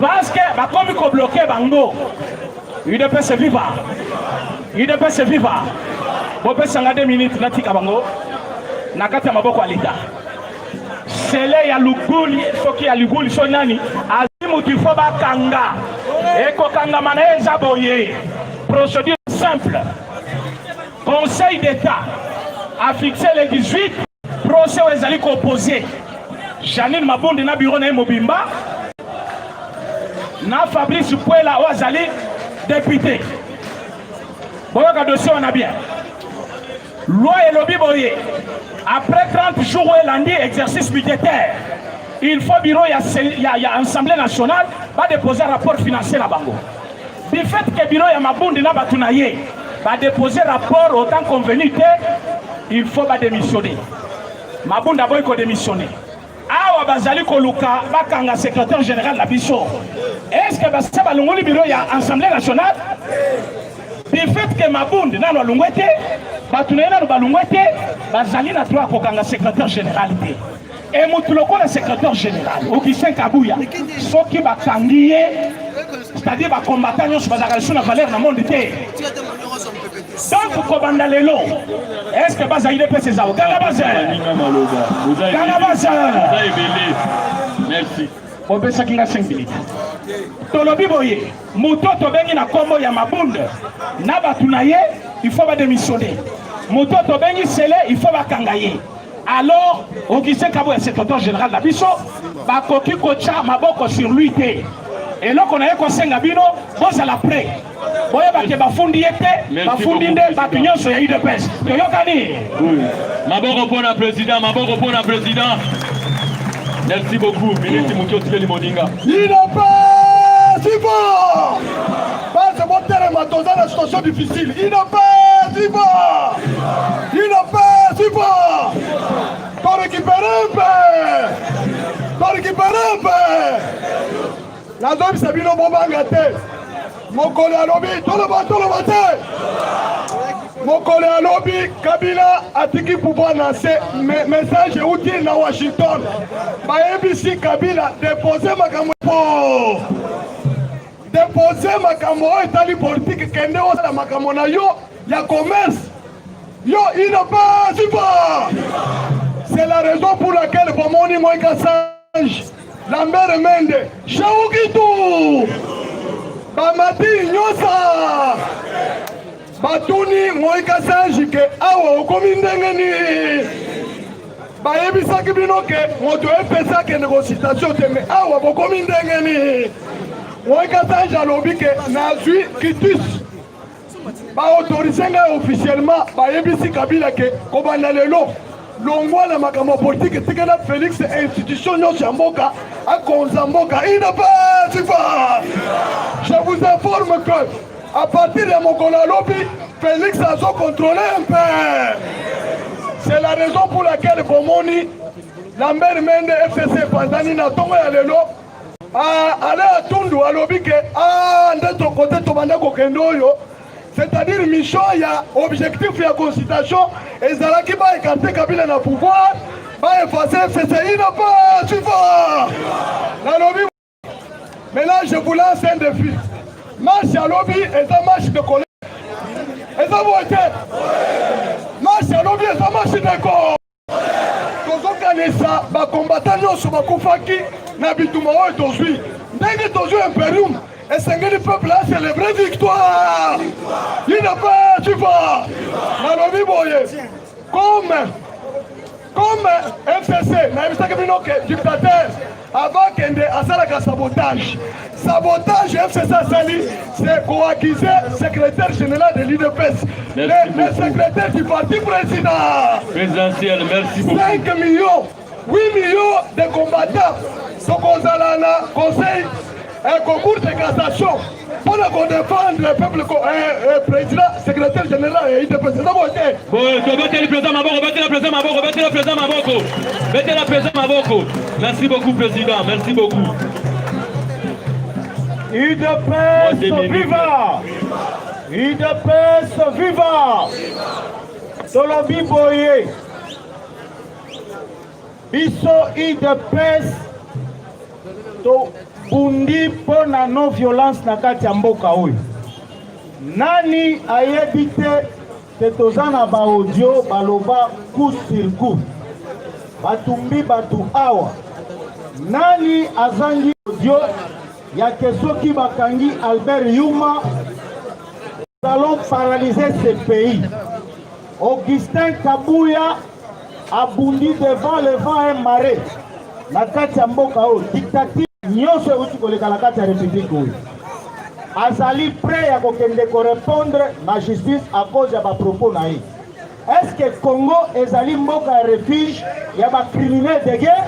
parce que bakomi ko bloquer bango. UDPS viva. UDPS viva. Bope sanga 2 minutes natika bango. Nakata maboko alita. Sele ya luguli soki ya luguli so nani azimu tifo bakanga. Eko kanga maneza boye. Procédure simple. Conseil d'État a fixé les 18 procès aux alliés opposés. Janine Mabonde na bureau na Mobimba. Na Fabrice Pouela aux alliés député. Boyoka dossier on a bien. Loi et lobby boye. Après 30 jours où elle a dit exercice budgétaire, il faut bureau il y a Assemblée nationale va déposer un rapport financier à Bango. Du fait que bureau ya Mabonde na batunaye va déposer rapport autant convenu il faut pas démissionner. Mabonde boy ko démissionner. Awa bazali ko luka bakanga secrétaire général la biso. Est-ce que ça va longoli bureau ya Assemblée nationale? Du fait que Mabonde na no lungwete batunaye na balungwete bazali na droit ko kanga secrétaire général té. Et mutuloko la secrétaire général Okisen Kabuya soki bakangiye c'est-à-dire ba combattant nyonso bazaka sur la valeur na monde té. Donc kobanda lelo est-ce que bazali de pese zao gana bazali merci obesa kinga 5 minutes tolobi boye moto to bengi na kombo ya Mabonde na batunaye il faut ba démissionner moto to bengi sele il faut ba kangaye. Alors Okisen Kabuya secrétaire général la biso ba koki kocha maboko sur lui té. Et là qu'on a un bino, vous à l'après. Vous avez bafundi été, bafundi nde, bapignon sur yaï de pêche. De yokani. Maboko pour le président, Maboko pour le président. Merci beaucoup, ministre Moukio Tigeli Modinga. Il n'a pas si bon. Pas ce bon terme dans la situation difficile. Il n'a pas si bon. Il n'a pas si bon. Pour récupérer un peu. Pour récupérer un peu. La dame Sabino Bobangate, mon collègue à lobby, tout le matin. Mon collègue à lobby, Kabila a tiki pouvoir lancer message utile dans Washington. Bah, ABC Kabila déposer ma camoufle. Déposer ma camoufle état politique, kende au la macamona yo, ya commerce. Yo, il n'a pas si pas. C'est la raison pour laquelle Bomoni Moïka Sange. Lambert Mende, Shaoukitou, Bamati Nyosa, Batuni Moïka Sanjike, Awa, Okomindengeni, Bayebisaki Binoke, Moto FSA qui négociation, mais Awa, Okomindengeni, Moïka Sanj Alobike, Nazui Kitus, autorisé officiellement, Bayebisi Kabila, Kobanalelo. Longwa na makamo politique tikana Félix institution nyonso ya mboka akonza mboka il n'a pas sifa. Je vous informe que à partir de Mokola lobby Félix a contrôlé un peu. C'est la raison pour laquelle Bomoni Lambert Mende FCC Pandani na tongo ya lelo aller à Tundu à lobby que notre côté tobanda kokendo yo. C'est-à-dire mission il y a objectif il y a consultation et Zalaki va écarter Kabila na pouvoir va effacer FCC il n'a pas suffisant. La lobby. Maintenant je vous lance un défi. Marche à lobby et ça marche de colère. Et ça vous été. Marche à lobby et ça marche de corps. Tozokanisa ba combattant nyonso bakufaki na bituma oyo tozwi. Ndenge tozwi imperium. Et c'est que le peuple a célébré victoire. Il n'a pas tu vois. Nalobi boye. Comme FCC, dictateur, avant qu'il y ait un sabotage. Sabotage FCC Sali, c'est pour acquiser le secrétaire général de l'UDPS. Le secrétaire du parti présidentiel, merci beaucoup. 5 millions, 8 millions de combattants. Ce qu'on a là, conseil. Un concours de cassation pour défendre le peuple, président, secrétaire général et le président voté. Mettez le président Maboko, mettez le président Maboko, mettez le président Maboko, mettez le président Maboko. Merci beaucoup, président, merci beaucoup. UDPS viva! UDPS viva! Tolobi Boye! Biso UDPS to bundi pona non violence na kati ya mboka oyo. Nani ayebi te toza na ba audio baloba coup sur coup batumbi batu awa. Nani azangi audio ya kesoki bakangi Albert Yuma, nous allons paralyser ce pays. Augustin Kabouya abundi devant le vent et marée na kati ya mboka oyo. Dictature nyonso euti koleka na kati ya république oyo. Azali prêt ya kokende korépondre na justice à cause ya bapropos na ye. Est-ce que Congo ezali mboka ya refuge ya bacriminel de guerre?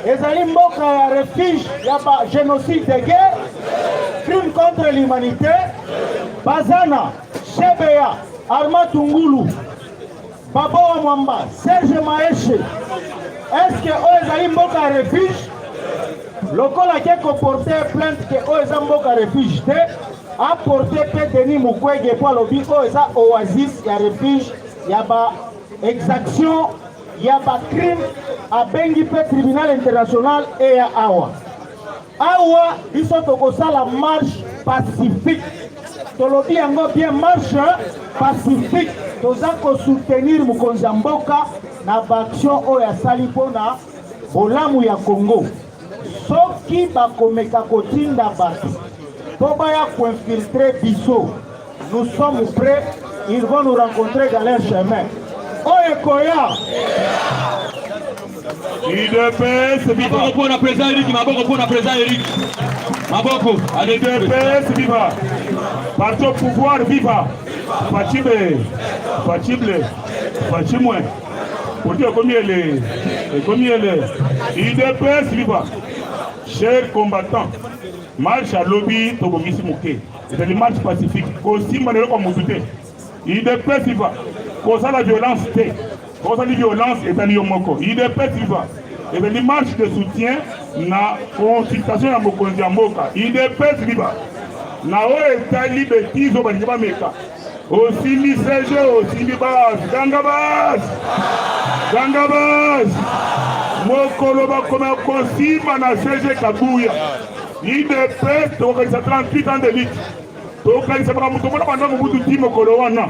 Ezali mboka ya refuge ya bagénocide de guerre? Crime contre l'humanité? Bazana, Chebeya, Arma Tungulu, Baboa Mwamba, Serge Maeshe. Est-ce que ezali mboka ya refuge? Lokola qui a comporté plainte que Oeza Mboka refuge a porté Denis Mukwege pour lobby Oeza Oasis, il y a refuge, il y a ba exaction, il y a ba crime à Bengipe tribunal international et à Awa. Awa, ils sont au la marche pacifique. Tolobi yango bien marche pacifique. Toza ko soutenir Mukonzi Mboka na ba action Oya Salipona Bolamu ya Congo. Soki bakomeka kotinda batu po baya infiltrer biso, nous sommes prêts, ils vont nous rencontrer dans leur chemin. Oye koya UDPS viva. Maboko pour la président Eric, Maboko pour la président Eric. Maboko, allez UDPS viva. Parti au pouvoir viva. Fachibe, Fachimwe. Pour dire combien elle est. UDPS viva. Chers combattants, marche à lobby Tobogisi Mouké. C'est une marche pacifique. Aussi, malheureux comme vous doutez. UDPS viva. Cause la violence, cause la violence est à Yomoko. UDPS viva. Et une marche de soutien na consultation à Mokonzi Mboka. UDPS viva. Na o etali betizo bandiba meka. Aussi ni CG, aussi ni base. Gangabas. Mokolo bakoma kosima na CG Kabouya. UDPS tokalisa 38 ans de lutte. Tokalisa bakamutomona banda mubutu ti mokolo wana.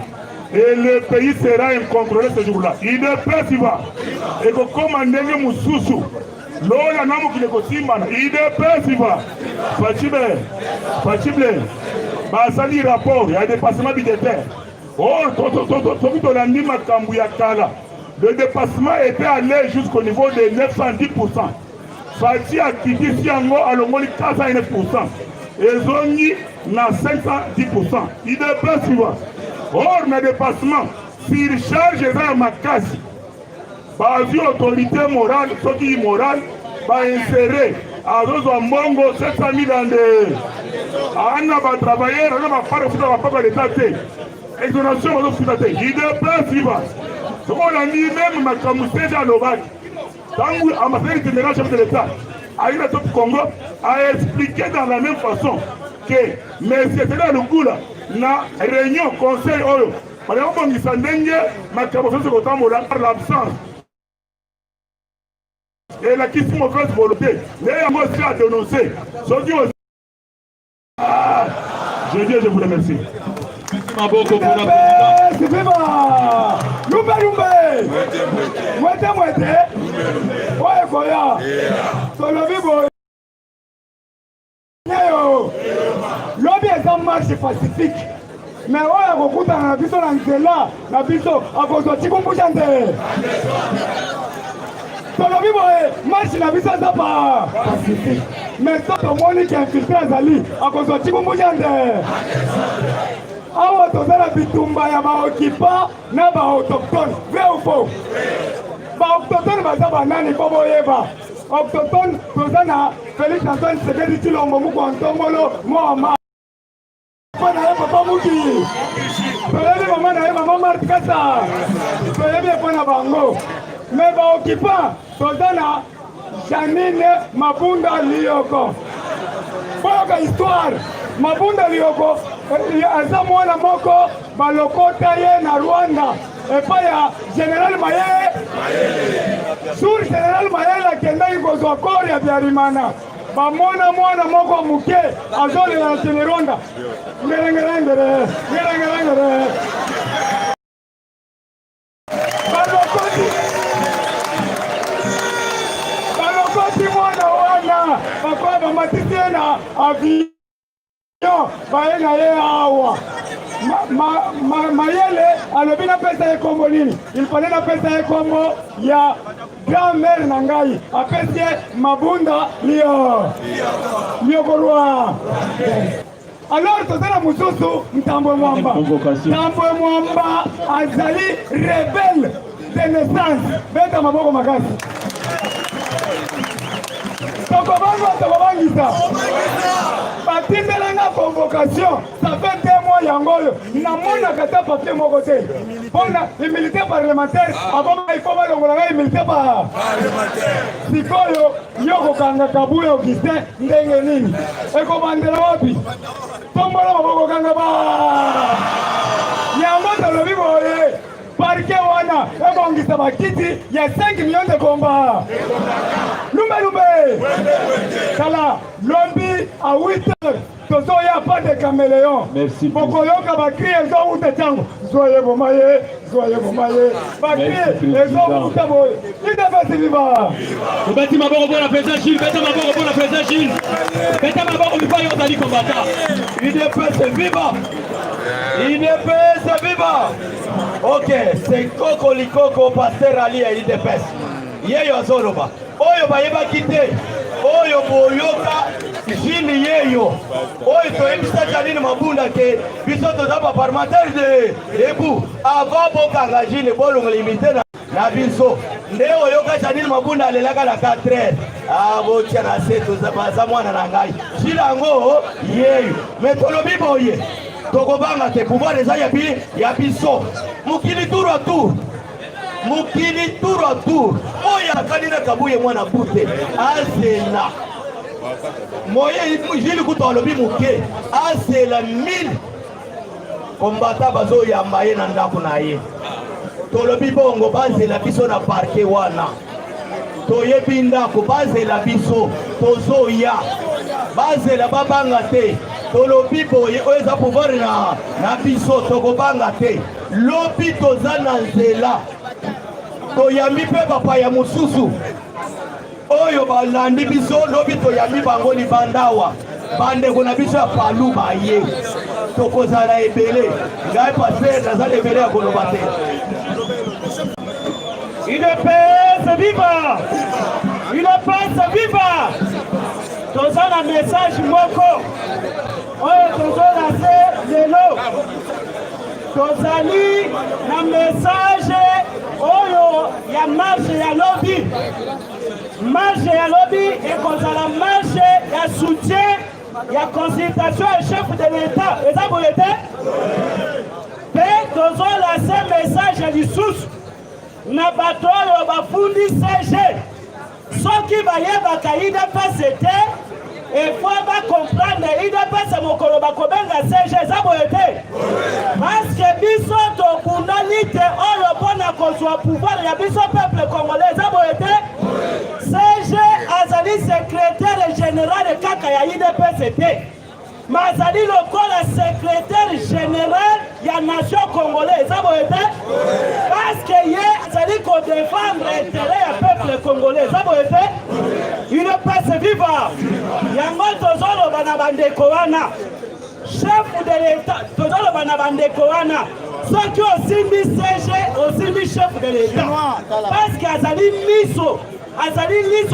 Et le pays sera incontrôlé ce jour-là. UDPS va. Et kokoma ndenge mususu. Lola namu kile kosima na UDPS va. Fachible. Basali rapport, il y a des dépassements budgétaires. Oh, to landi makambu ya kala. Le dépassement était allé jusqu'au niveau de 910%. Fati a quitté Siango à l'omoli 409%. Et Zoni na 510%. Il dépasse suivant. Or, le dépassement, s'il charge vers ma casse, par autorité morale, ce qui est morale, va insérer à Mongo 700 000 dans des. Anna va travailler, Anna va faire le foot, va pas l'état. Exonération va le foot. Il dépasse suivant. Ce qu'on a dit même ma camouflage à l'Ovac, quand ambassadeur général chef de l'État a eu le top Congo, a expliqué dans la même façon que M. Sédar Lugula na réunion conseil Oyo, par exemple, il s'en dengue ma camouflage par l'absence. Et la question de mauvaise volonté, les émotions à dénoncer. Je vous remercie. Maboko pour la présidente. Viva! Lumbe! Mwete! Oye koya! Tolobi boy! Lobby est en marche pacifique. Mais oye kokuta na biso na nzela na biso akozo tikumbujante. Tolobi boy! Marche na biso za pa pacifique. Mais toto moni qui infiltré azali akozo tikumbujante. Awa tozala bitumba ya baokipa na baautochtone. Vrai ou faux? Baautochtone baza banani po boyeba. Autochtone toza na Félix Antoine Tshisekedi Tshilombo Muko Ntombolo Moama. Pana ye papa Muki. Toyebi mama na ye mama Marthe Kasa. Toyebi epona bango. Mais baokipa toza na Janine Mabunda Lioko. Boyoka histoire. Mabunda Lioko aza mwana moko balokota ye na Rwanda epai ya Général Mayele. Sur Général Mayele akendaki kozwa kore ya Biarimana bamona mwana moko muke azolela na Teleronda ngerengerengere balokoti mwana wana bakoya bamatisi ye na avion baye na ye awa mayele alobi napesa ye kombo nini il fallait napesa ye kombo ya grand-mère na ngai apesi ye mabunda liokolwa. Alors tozala mosusu Ntambwe Mwamba azali rebelle de naissance. Beta maboko makasi tokobangisa batindelanga convocation. Ça fait 2 mois yangoyo namonaka ta papier moko te mpona immunité parlementaire akoma ifo balongolanga immunité parlementaire. Sikoyo yo kokanga Kabuya Augustin ndenge nini ekobandela wapi? Tombola maboko kanga ba yango tolobi boye parke wana ebongisa bakiti ya 5 millions de combat. Lumbe kala lombi à 8 heures tozoya pas de caméléon. Merci. Bokoyoka bakri ezouta tango zoye bomaye bakri ezouta boye idefesi viva. Beti maboko pour la présidente Gilles, beti maboko pour la présidente Gilles, beti maboko pour les yozali combattant. IDPS viva. IDPS viva. Ok, c'est Koko Likoko Pasteur Ali à IDPS. Yeyo Zoroba. Oyo bayeba kite. Oyo boyoka Gilles yeyo. Oyo toyebisa Janine Mabunda ke biso tozaba parlementaire de Ebu. Avant bokanga Gilles bolongo limité na biso. Nde oyoka Janine Mabunda alelaka na 4 heures. Ah botia na seto za mwana na ngai. Gilles ango yeyo. Metolobi boye. Tokobanga te pouvoir eza ya biso. Mukili tour à tour. Oya kanina Kabuye mwana bute azela moye Gilles kuto alobi muke azela 1000 kombata bazo yamba ye na ndako na ye. Tolobi bongo bazela biso na parke wana toyebi ndako bazela biso tozoya bazela babanga te. Tolobi boye oyo eza pouvoir na biso tokobanga te. Lobi toza na nzela toyambi mpe bapaya mosusu oyo balandi biso. Lobi toyambi bango libandawa bandeko na biso ya palu baye tokozala ebele. Ngai paster nazala ebele ya koloba te. UDPS viva! UDPS viva! Toza na message moko oyo tozolase lelo. Tozali na message oyo ya marche ya lobi. Marche ya lobi ekozala marche ya soutien ya consultation ya chef de l'État. Eza boye te? Pe tozolase message ya lisusu na bato oyo bafundi CG. Soki bayebaka IDPS te efo bakomprendre IDPS mokolo bakobenga CG. Eza boye te? Parce biso tokundani te oyo mpona kozwa pouvoir ya biso peuple congolais. Eza boye te? CG azali secrétaire général kaka ya IDPS te, mais azali lokola secrétaire général ya nation congolais. Eza boye te? Parce que ye azali kodefendre intérêt ya peuple congolais. Eza boye te? UDPS viva! Yango tozoloba na bandeko wana chef de l'État, tozoloba na bandeko wana soki osimbi CG osimbi chef de l'État parce que azali liso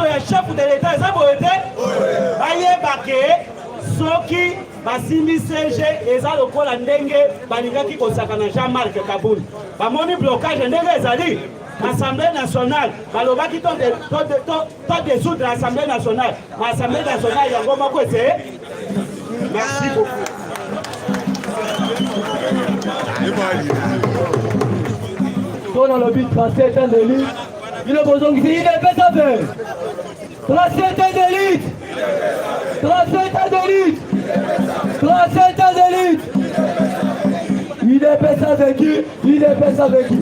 ya chef de l'État. Eza boye te? Bayeba ke soki basimbi CG eza lokola ndenge balingaki kosaka na Jean-Marc Kabund. Bamoni blocage ndenge ezali Assemblée nationale balobaki to dissoudre l'Assemblée nationale. L'Assemblée nationale yango moko ese. Merci beaucoup. Dans le but 37 ans de lutte, il a besoin que il est fait affaire. 37 ans de lutte. 37 ans de lutte. 37 ans de lutte. Il est fait avec qui? Il est fait avec qui?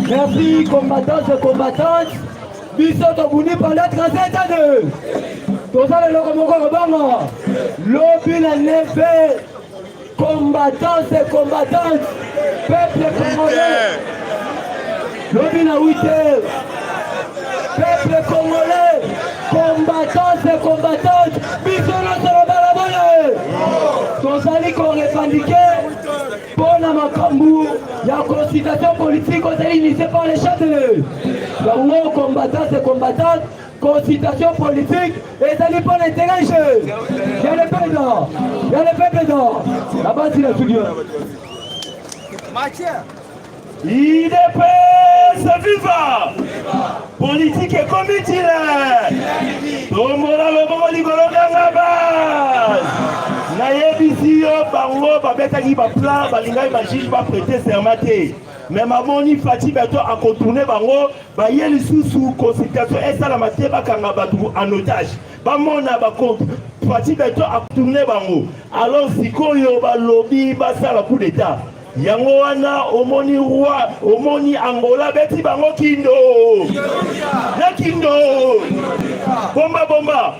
Merci combattants et combattantes. biso tobuni pendant 37 ans. Tozala loko moko bango. Lobi na neve combattants et combattantes. Peuple congolais. Lobi na 8 heures. Peuple congolais. Combattants et combattantes. Biso na balabala. Tozali qu'on revendique pour la makambu. Il y a une consultation politique qui est initiée par les chefs de l'Union combattants et combattantes. Consultation politique et ça n'est pas l'intérêt. Il y a le peuple dedans. Il y a le peuple dedans. Là-bas, c'est le studio. IDPS viva! Politique et comité. Tomola le bon ligolo d'Angaba. Nayebisi yo bango babetaki ba plan balingai ba juge ba prêter serment te. Mais mamoni Fati Beto a contourné bango ba yeli sous consultation et ça la matière ba kanga batu en otage. Ba mona ba compte Fati Beto a contourné bango. Alors sikoyo ba lobby ba sala coup d'état. Yango wana omoni roi omoni Angola beti bango kindo. Na kindo. Bomba bomba.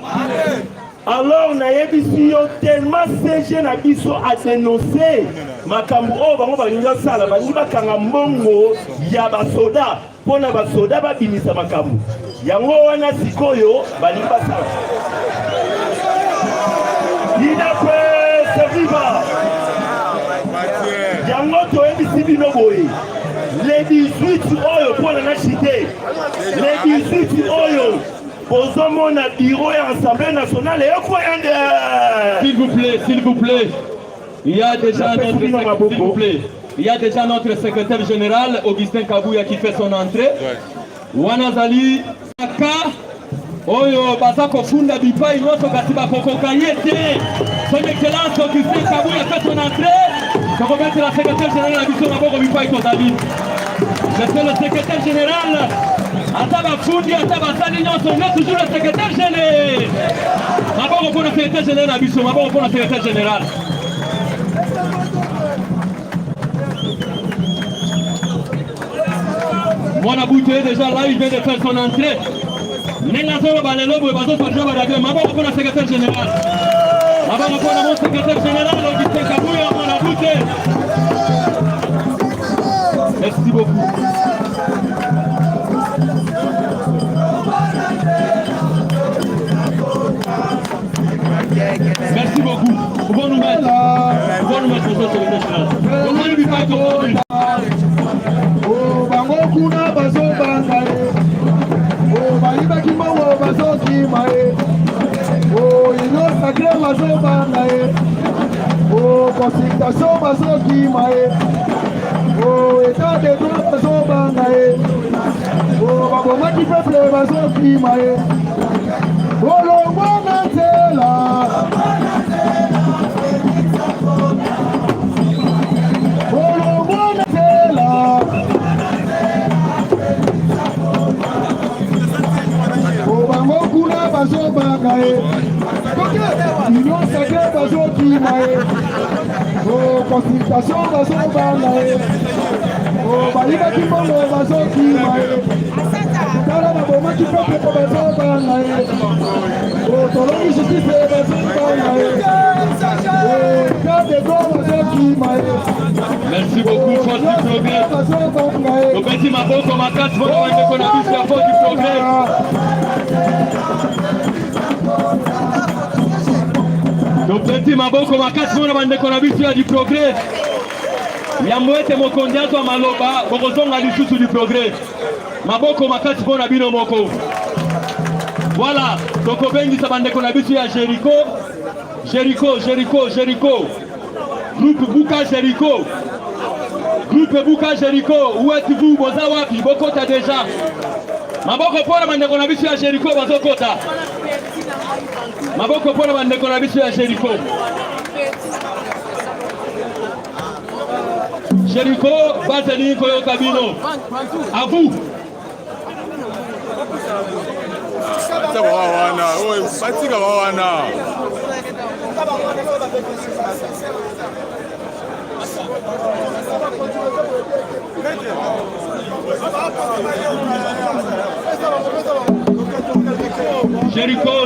Alors nayebisi yo tellement CG na biso a dénoncé makambo o bango balinga sala bangi bakanga mbongo ya basoda pona basoda babimisa makambo yango wana sikoyo balinga sala IDPS viva yango toyebisi bino boye les 18 oyo pona na chité les 18 oyo posons mon bureau et Assemblée nationale et s'il vous plaît, il y a déjà notre s'il vous plaît, il y a déjà notre secrétaire général Augustin Kabouya qui fait son entrée. Wanazali Saka Oyo Bazako Funda Bipa Inoto Gatiba Koko Kayete. Son Excellence Augustin Kabouya fait son entrée. Je remercie la secrétaire générale Abisso Maboko Bipa Itozabi. Je suis le secrétaire général. Ataba Fundi, Ataba Salignon, on est toujours le secrétaire général. Maboko pour le secrétaire général Abisso, Maboko pour le secrétaire général. Mwana Bouté déjà là, il vient de faire son entrée. Nengazo Balelobo, Bazo Fadjo Badagé, Maboko pour le secrétaire général. Maboko pour mon secrétaire général, Augustin Kabouya, Mwana Bouté. Merci beaucoup. Merci beaucoup. Pouvons nous mettre le secrétaire général. Comment lui faire aujourd'hui? Oh, bango kuna bazo bangaye. Oh, baliba kimbo bazo kimae. Oh, ino sacré bazo bangaye. Oh, consultation bazo kimae. Oh, état de droit bazo bangaye. Oh, baboma qui peuple bazo kimae. Oh, lo mwana tela. Oh, lo mwana tela. Oh, bango kuna bazo bangaye. Union sacrée bazo kimae. Oh, consultation bazo bangaye. Oh, baliba kimbongo bazo kimae. Tala baboma qui peuple bazo bangaye. Oh, tolongi justice bazo bangaye. Oh, cas de go bazo kimae. Merci beaucoup, force du progrès. Au petit Maboko, ma carte, votre moyen qu'on a vu la force du progrès. Au petit Maboko, ma carte, votre moyen qu'on a vu du progrès. Yamouete Mokondiato Maloba, Bokozonga Lisusu du progrès. Maboko, ma carte, pour Nabino Moko. Voilà, donc au Bengi, ça bande qu'on a vu à Jéricho. Jéricho. Groupe Bouka Jéricho. Groupe Bouka Jéricho. Où êtes-vous, Bozawapi? Bokota déjà. Maboko pour la bande qu'on a vu à Jéricho, Bazokota. Maboko pour la bande qu'on a vu à Jéricho. Jéricho, Bazeli, Koyo Kabino. À vous.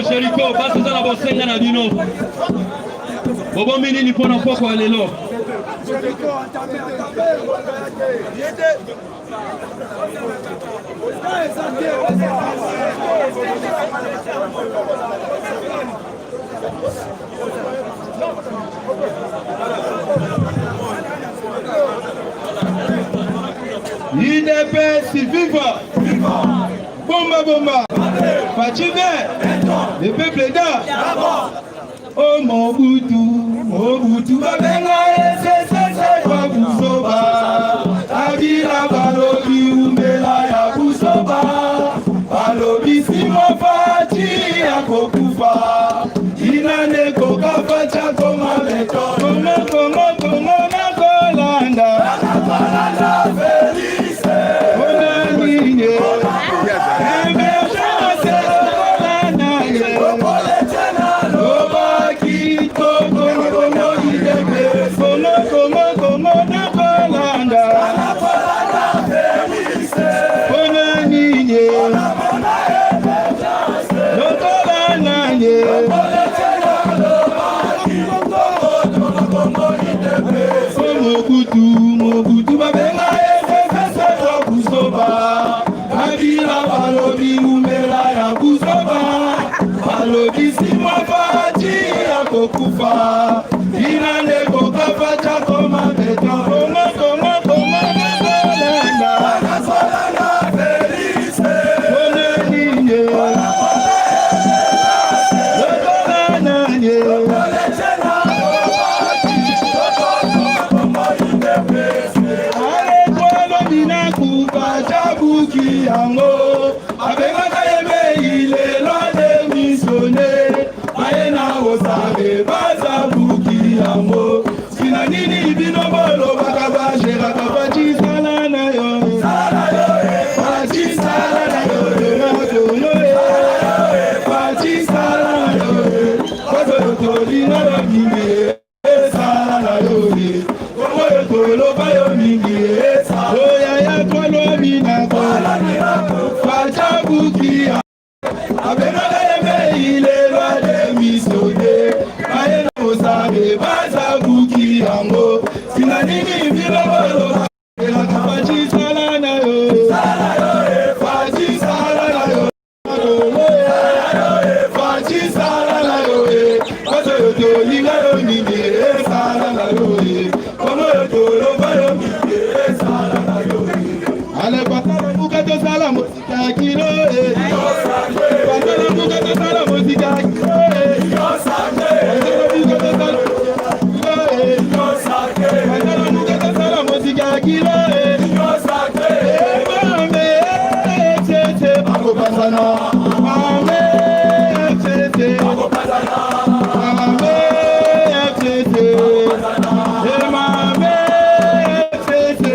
Jericho, basi za la bosenga na bino. Bobo mini ni pona poko alelo. IDPS viva! Bomba bomba! Fachive! Le peuple est là! Oh Mobutu babenga SSS kwa Busoba Abira balobi umbela ya Busoba Balobi simo fati ya kokufa Inane kokafa chako mabeto Kongo na kolanda Felice Onanine Mobutu babenga SSS kwa Busoba Abira balobi umbela ya Busoba Balobi simo fati ya kokufa Inane kokafa chako mabeto Kongo Nasolana Felice Onenine Yango, abenga yeme ile lode misone, ayena osabe baza buki yango. Sina nini bino bolo bakabaje bakabaji sala na yo, baji sala na yo, baji sala na yo, kodo toli na yo mingi, sala na yo, kodo tolo bayo mingi, oya ya kolo mina kola. Fajabukia Abenga yeme ile lode misone Ayena osabe baza buki yango Sina nini bila bolo Ela kabaji sala na yo Faji sala na yo Faji sala na yo Koto yoto linga yo nini sala na yo Kono yoto loba yo nini sala na yo Ale patala buka to sala musika kilo patala buka to sala musika kilo patala buka to sala patala buka to sala musika kilo mame tete bako pasana mame tete bako pasana mame tete mame tete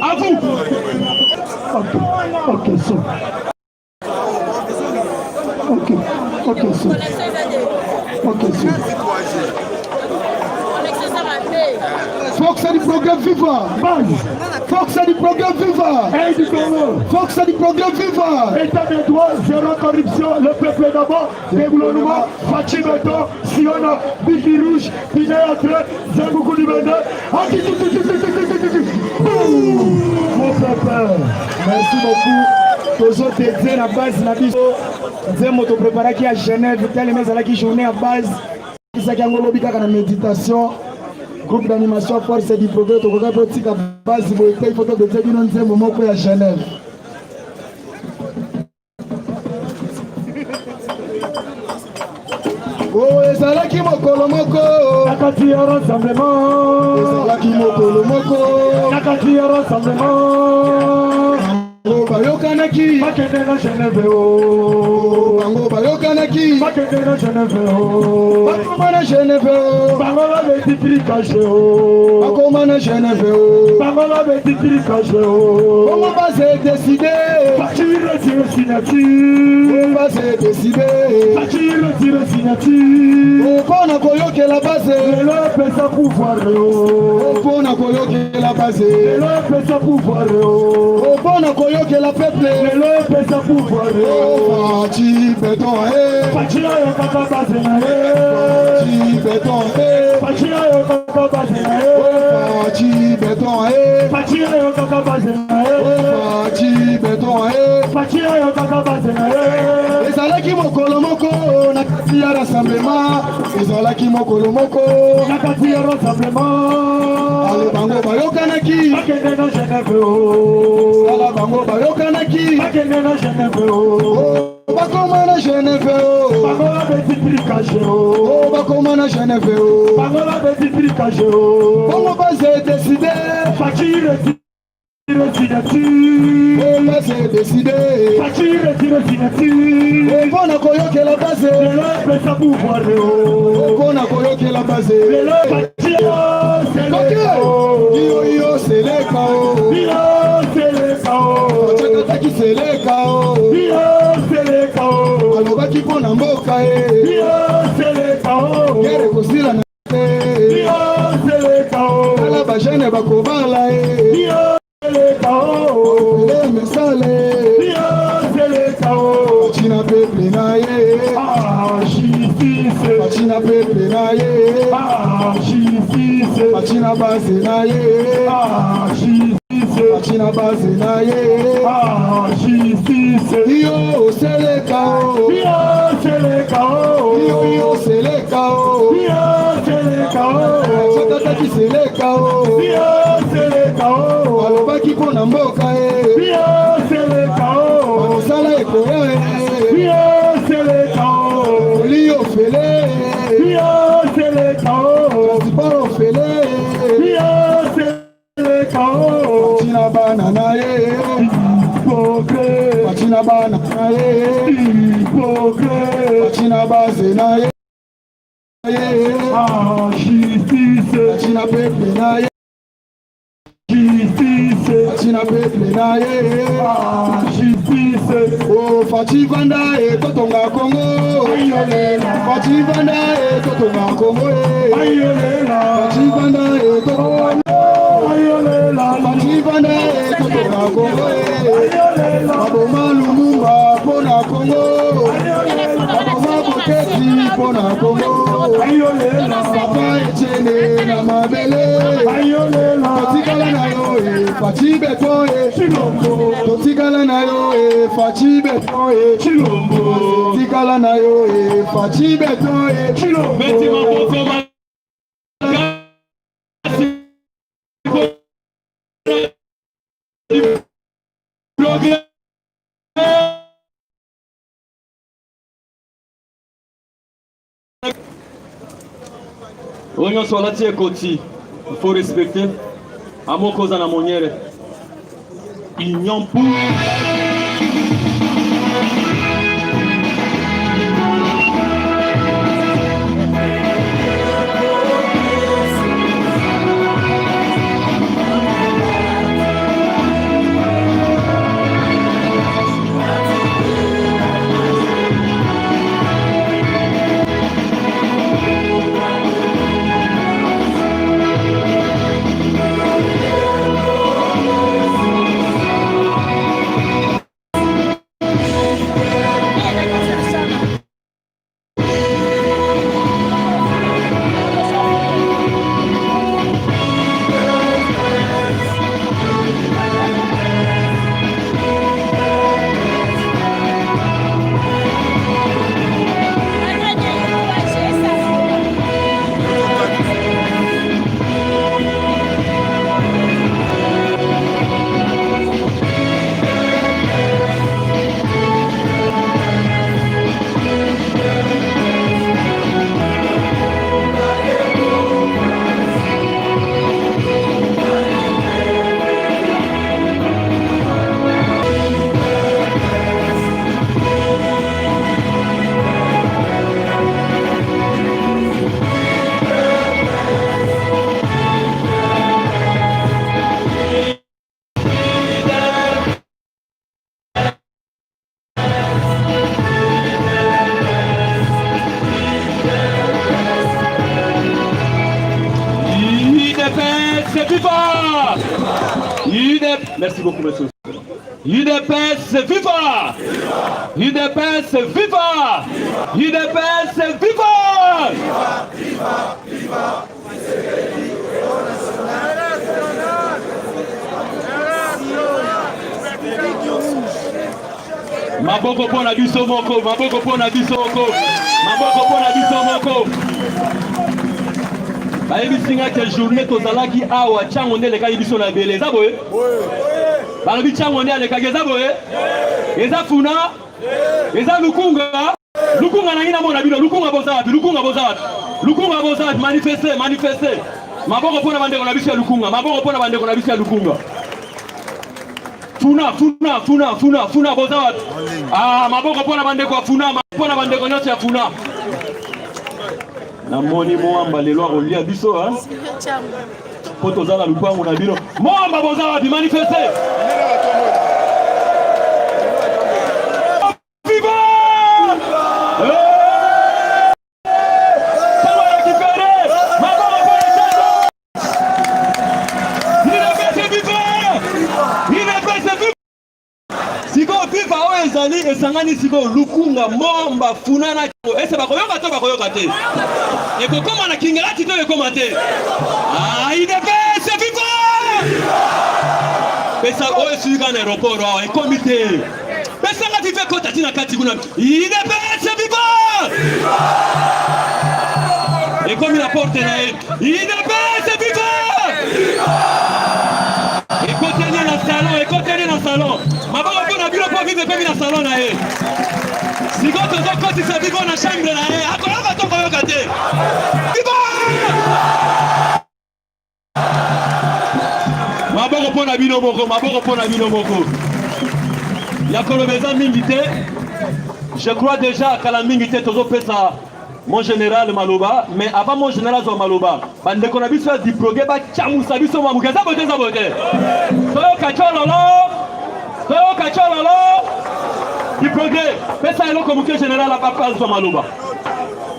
À vous. Ok, so. viva. Força de progrès viva. Força de progrès viva. État de droit, zéro corruption, le peuple d'abord, développement, Fachimeto, Siona, Biki Rouge, Pinéatre, Zamboukou Libende, mon peuple. Merci beaucoup. Toujours dédié la base, la bise. Nous avons préparé qui à Genève, tel mais à qui journée à base. Ça qui a englobe la méditation. Groupe d'animation Force du Progrès, tu regardes petit à base, il faut une photo de Zébie dans un moment pour à Genève. Oh, ezalaki mokolo moko nakati ya rassemblement, ezalaki mokolo moko nakati ya rassemblement. Bango bayokanaki bakende na Genève o, bango bayokanaki bakende na Genève o, bakoma na Genève o, bango babeti tricage o, bakoma na Genève o, bango babeti tricage o. Bongo base décidé bati retire signature, bongo base décidé bati retire signature. Opona koyokela base lelo pesa pouvoir o, opona koyokela base lelo pesa pouvoir o, opona koyokela peuple lelo pesa pouvoir o. Fachi beton fachi ayo kaka base na fachi beton fachi ayo kaka base na fachi beton fachi ayo kaka base na fachi beton fachi ayo kaka base na. Ezalaki mokolo moko na kati ya rassemblement, ezalaki mokolo moko na kati ya rassemblement. Ale bango bayokanaki bakende na Genève o, ala bango bayokanaki bakende na Genève o, bakoma na Genève o, bango babeti tricage o, bakoma na Genève o, bango babeti tricage o. Bongo base décidé fachi retire signature, on s'est décidé fachi retire signature. Opona koyokela base lelo pesa pouvoir o, opona koyokela base lelo fachi yo yo seleka o, yo seleka o, chakataki seleka o, yo seleka o, alobaki pona mboka yo seleka o, gere kosila na yo seleka o, ala bajene bakobala yo seleka o, le mesale yo seleka o, china peple na ye justice, china peple na ye justice, china base na ye justice, china base na ye justice. Yo seleka o, yo seleka o, yo seleka o, yo seleka o, chakataki seleka o, yo seleka o, alobaki pona mboka yo seleka o, mosala ekoya yo seleka o, liyo fele yo seleka o, transport fele yo seleka o, china bana na ye hypocrite, china bana na ye hypocrite, china base na ye justice, china pepe na ye justice, china pepe na ye justice. Oh fachi vanda totonga Congo ayolela, fachi vanda totonga Congo ayolela, fachi vanda totonga ayolela, fachi vanda totonga Congo ayolela, aboma Lumumba pona Congo ayolela, aboma Boketi pona Congo ayolela, papa Etienne na mabele ayolela, totikala na yo fachi beton chilombo, totikala na yo fachi beton chilombo, totikala na yo fachi beton chilombo. Onyo swalati ekoti, il faut respecter. Amoko za na monyere. Inyampu. viva! Merci beaucoup, monsieur. UDPS viva! UDPS viva! UDPS viva! Viva! Viva! Maboko pona biso moko, maboko pona biso moko, maboko pona biso moko. Bayebi singa ke journée tozalaki awa chango ndele ka biso na bele za boye. Balobi chango ndele ka geza boye. Eza funa. Eza lukunga. Lukunga na ngina mona bino, lukunga boza wapi, lukunga boza wapi. Lukunga boza wapi, manifester, manifester. Maboko pona bande kona biso ya lukunga, maboko pona bande kona biso ya lukunga. Funa boza wapi. Ah, maboko pona bande kwa funa, pona bande kwa nyote ya funa. Na moni moamba lelo akolia biso ha. Poto zala lupango na bino. Moamba boza wapi, manifester. Esangani siko lukunga momba funana ese bakoyoka to bakoyoka te ekokoma na kingelati to ekoma te UDPS viva pesa oyo suika na aéroport awa ekomi te pesa ngati fe kota tina kati kuna UDPS viva ekomi na porte na ye UDPS viva ekoteli na salon maboko pona bino po vive pe na salon na ye siko tozo kotisa vivo na chambre na ye akoyoka to koyoka te viva maboko pona bino moko maboko pona bino moko ya kolobeza mingi te je crois déjà kala mingi te tozo pesa mon général Maloba, mais avant mon général Maloba, bande qu'on a vu sur du progrès, bah chamusa biso mamuka za bote. Toyo kachololo, du progrès. Pesa elo komuke général à papa zo Maloba.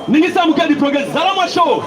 Ningi sa muka du progrès, zala ma show.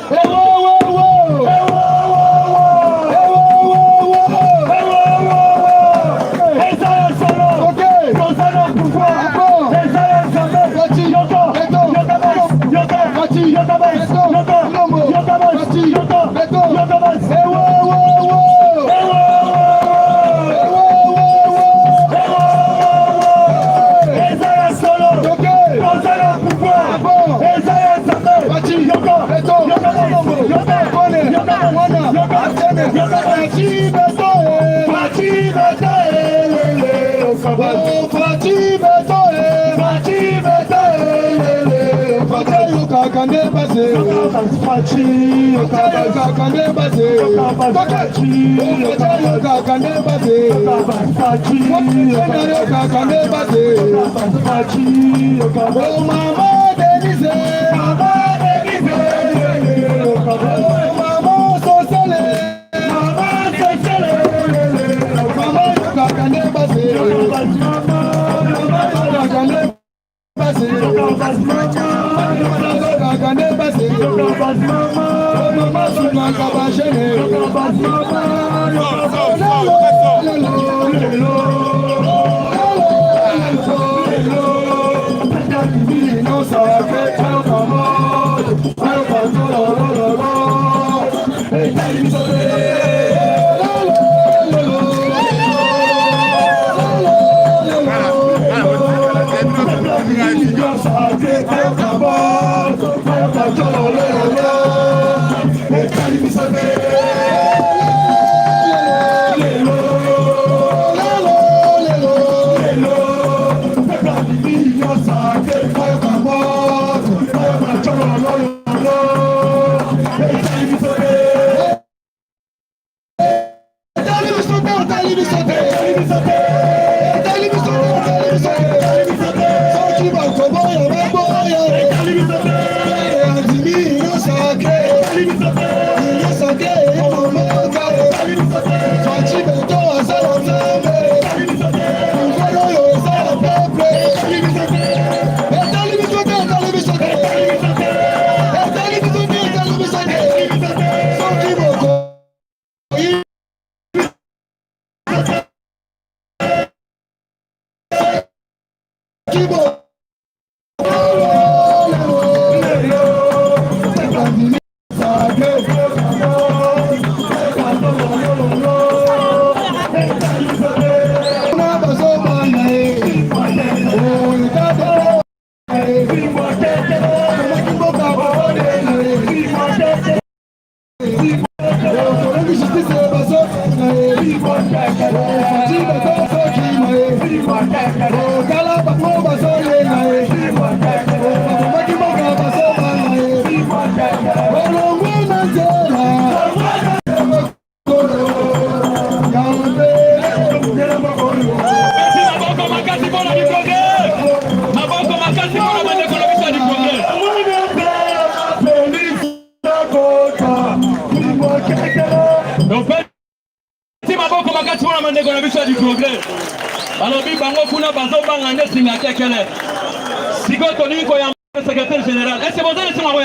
Secrétaire général, est-ce que vous avez laissé ma voix?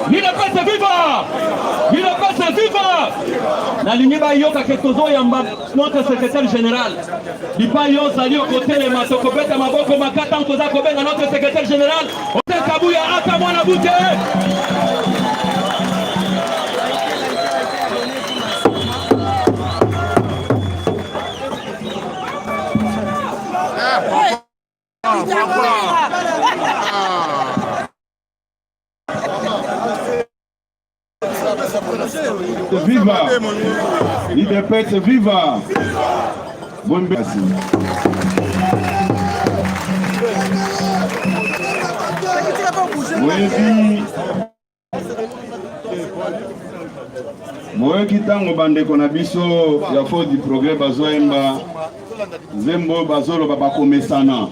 Il ne passe viva! Il ne passe viva! La ligne va yoka que tozo yamba notre secrétaire général. Il va yo sali au côté de matokobeta maboko makata toza kobenga notre secrétaire général. Ote kabuya aka mwana bute. Viva! IDPS viva! Bonne merci. Moyeki tango bandeko na biso ya Force du Progrès bazoemba Zembo bazolo bakomesana.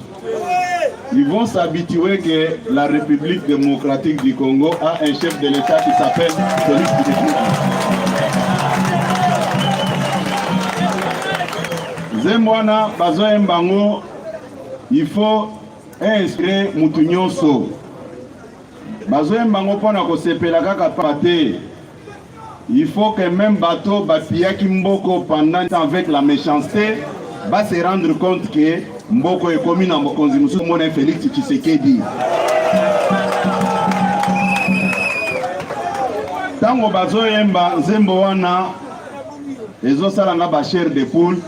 Ils vont s'habituer que la République démocratique du Congo a un chef de l'État qui s'appelle Félix Tshisekedi. Zemwana bazoembango, il faut inscrire Mutunyonso. Bazoembango pona ko sepela kaka pate. Il faut que même bateau Batiaki Mboko pendant avec la méchanceté va se rendre compte que Mboko est commis dans Mokonzi Musu Mone Félix Tshisekedi. Tango bazoyemba Zembo wana ezosala ba chair de poule,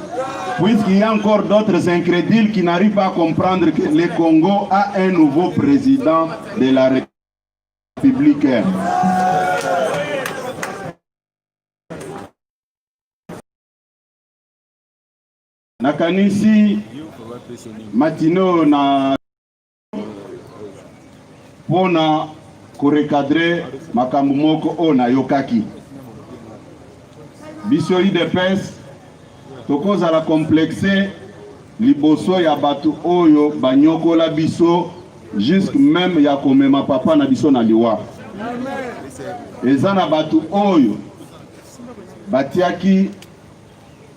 puisqu'il y a encore d'autres incrédules qui n'arrivent pas à comprendre que le Congo a un nouveau président de la République. Nakanisi matino na pona korekadre makambo moko o na yokaki biso IDPS tokoza la complexe liboso ya batu oyo banyokola biso jusque même ya komema papa na biso na liwa eza na batu oyo batiaki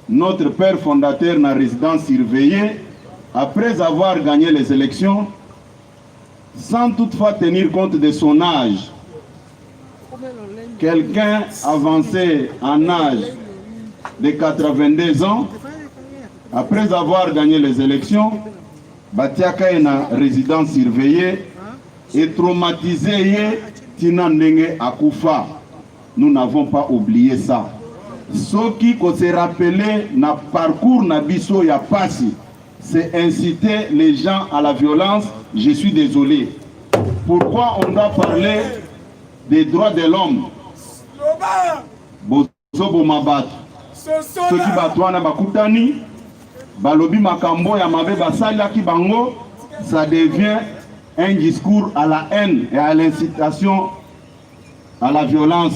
notre père fondateur na résidence surveillée après avoir gagné les élections sans toutefois tenir compte de son âge. Quelqu'un avancé en âge de 82 ans, après avoir gagné les élections, batiaka na résidence surveillée et traumatisé tina ndenge akufa. Nous n'avons pas oublié ça. Ce qui se rappelait na parcours na biso ya pasi, c'est inciter les gens à la violence. Je suis désolé. Pourquoi on doit parler des droits de l'homme? Bozobo mabat. Ceux qui batouana bakutani, balobi makambo ya mabe basalaki bango, ça devient un discours à la haine et à l'incitation à la violence.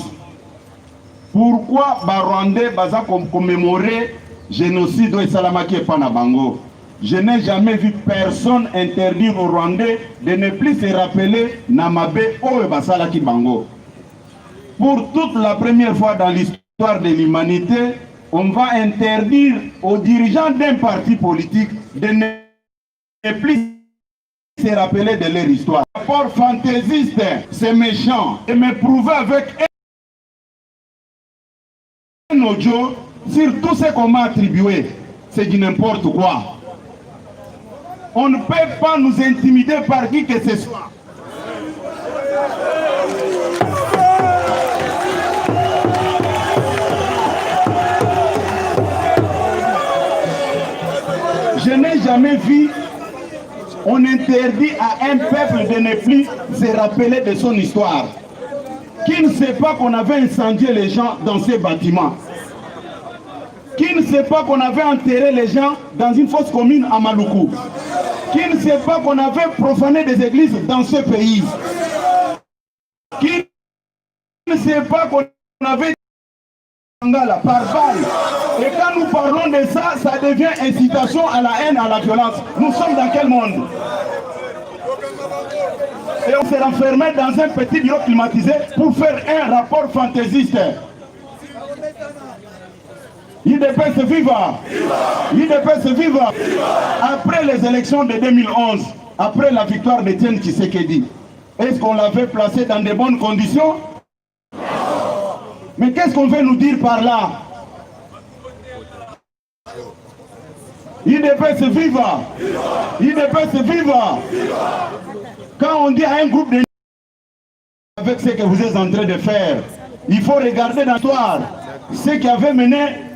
Pourquoi Barwandais baza commémorer génocide et salamaki et panabango? Je n'ai jamais vu personne interdire aux Rwandais de ne plus se rappeler Namabe ou Basalaki Bango. Pour toute la première fois dans l'histoire de l'humanité, on va interdire aux dirigeants d'un parti politique de ne plus se rappeler de leur histoire. Le rapport fantaisiste, c'est méchant. Et me prouver avec un audio sur tout ce qu'on m'a attribué, c'est du n'importe quoi. On ne peut pas nous intimider par qui que ce soit. Je n'ai jamais vu, on interdit à un peuple de ne plus se rappeler de son histoire. Qui ne sait pas qu'on avait incendié les gens dans ces bâtiments? Qui ne sait pas qu'on avait enterré les gens dans une fosse commune à Maluku? Qui ne sait pas qu'on avait profané des églises dans ce pays? Qui ne sait pas qu'on avait par balle? Et quand nous parlons de ça, ça devient incitation à la haine, à la violence. Nous sommes dans quel monde? Et on s'est renfermé dans un petit bureau climatisé pour faire un rapport fantaisiste. IDPS viva! IDPS viva! Après les élections de 2011, après la victoire d'Etienne Tshisekedi, est-ce qu'on l'avait placé dans de bonnes conditions? Mais qu'est-ce qu'on veut nous dire par là? IDPS viva! IDPS viva! Quand on dit à un groupe de... avec ce que vous êtes en train de faire, il faut regarder dans l'histoire. Ce qui avait mené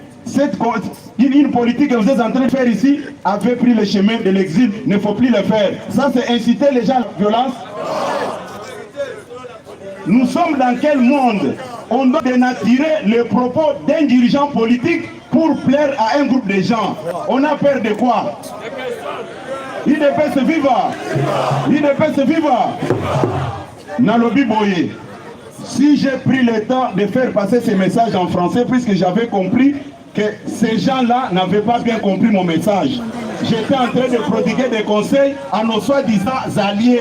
une politique que vous êtes en train de faire ici avait pris le chemin de l'exil. Il ne faut plus le faire. Ça, c'est inciter les gens à la violence. Nous sommes dans quel monde? On doit dénaturer les propos d'un dirigeant politique pour plaire à un groupe de gens. On a peur de quoi? IDPS viva! IDPS viva! Nalobi Boye. Si j'ai pris le temps de faire passer ces messages en français, puisque j'avais compris que ces gens-là n'avaient pas bien compris mon message. J'étais en train de prodiguer des conseils à nos soi-disant alliés.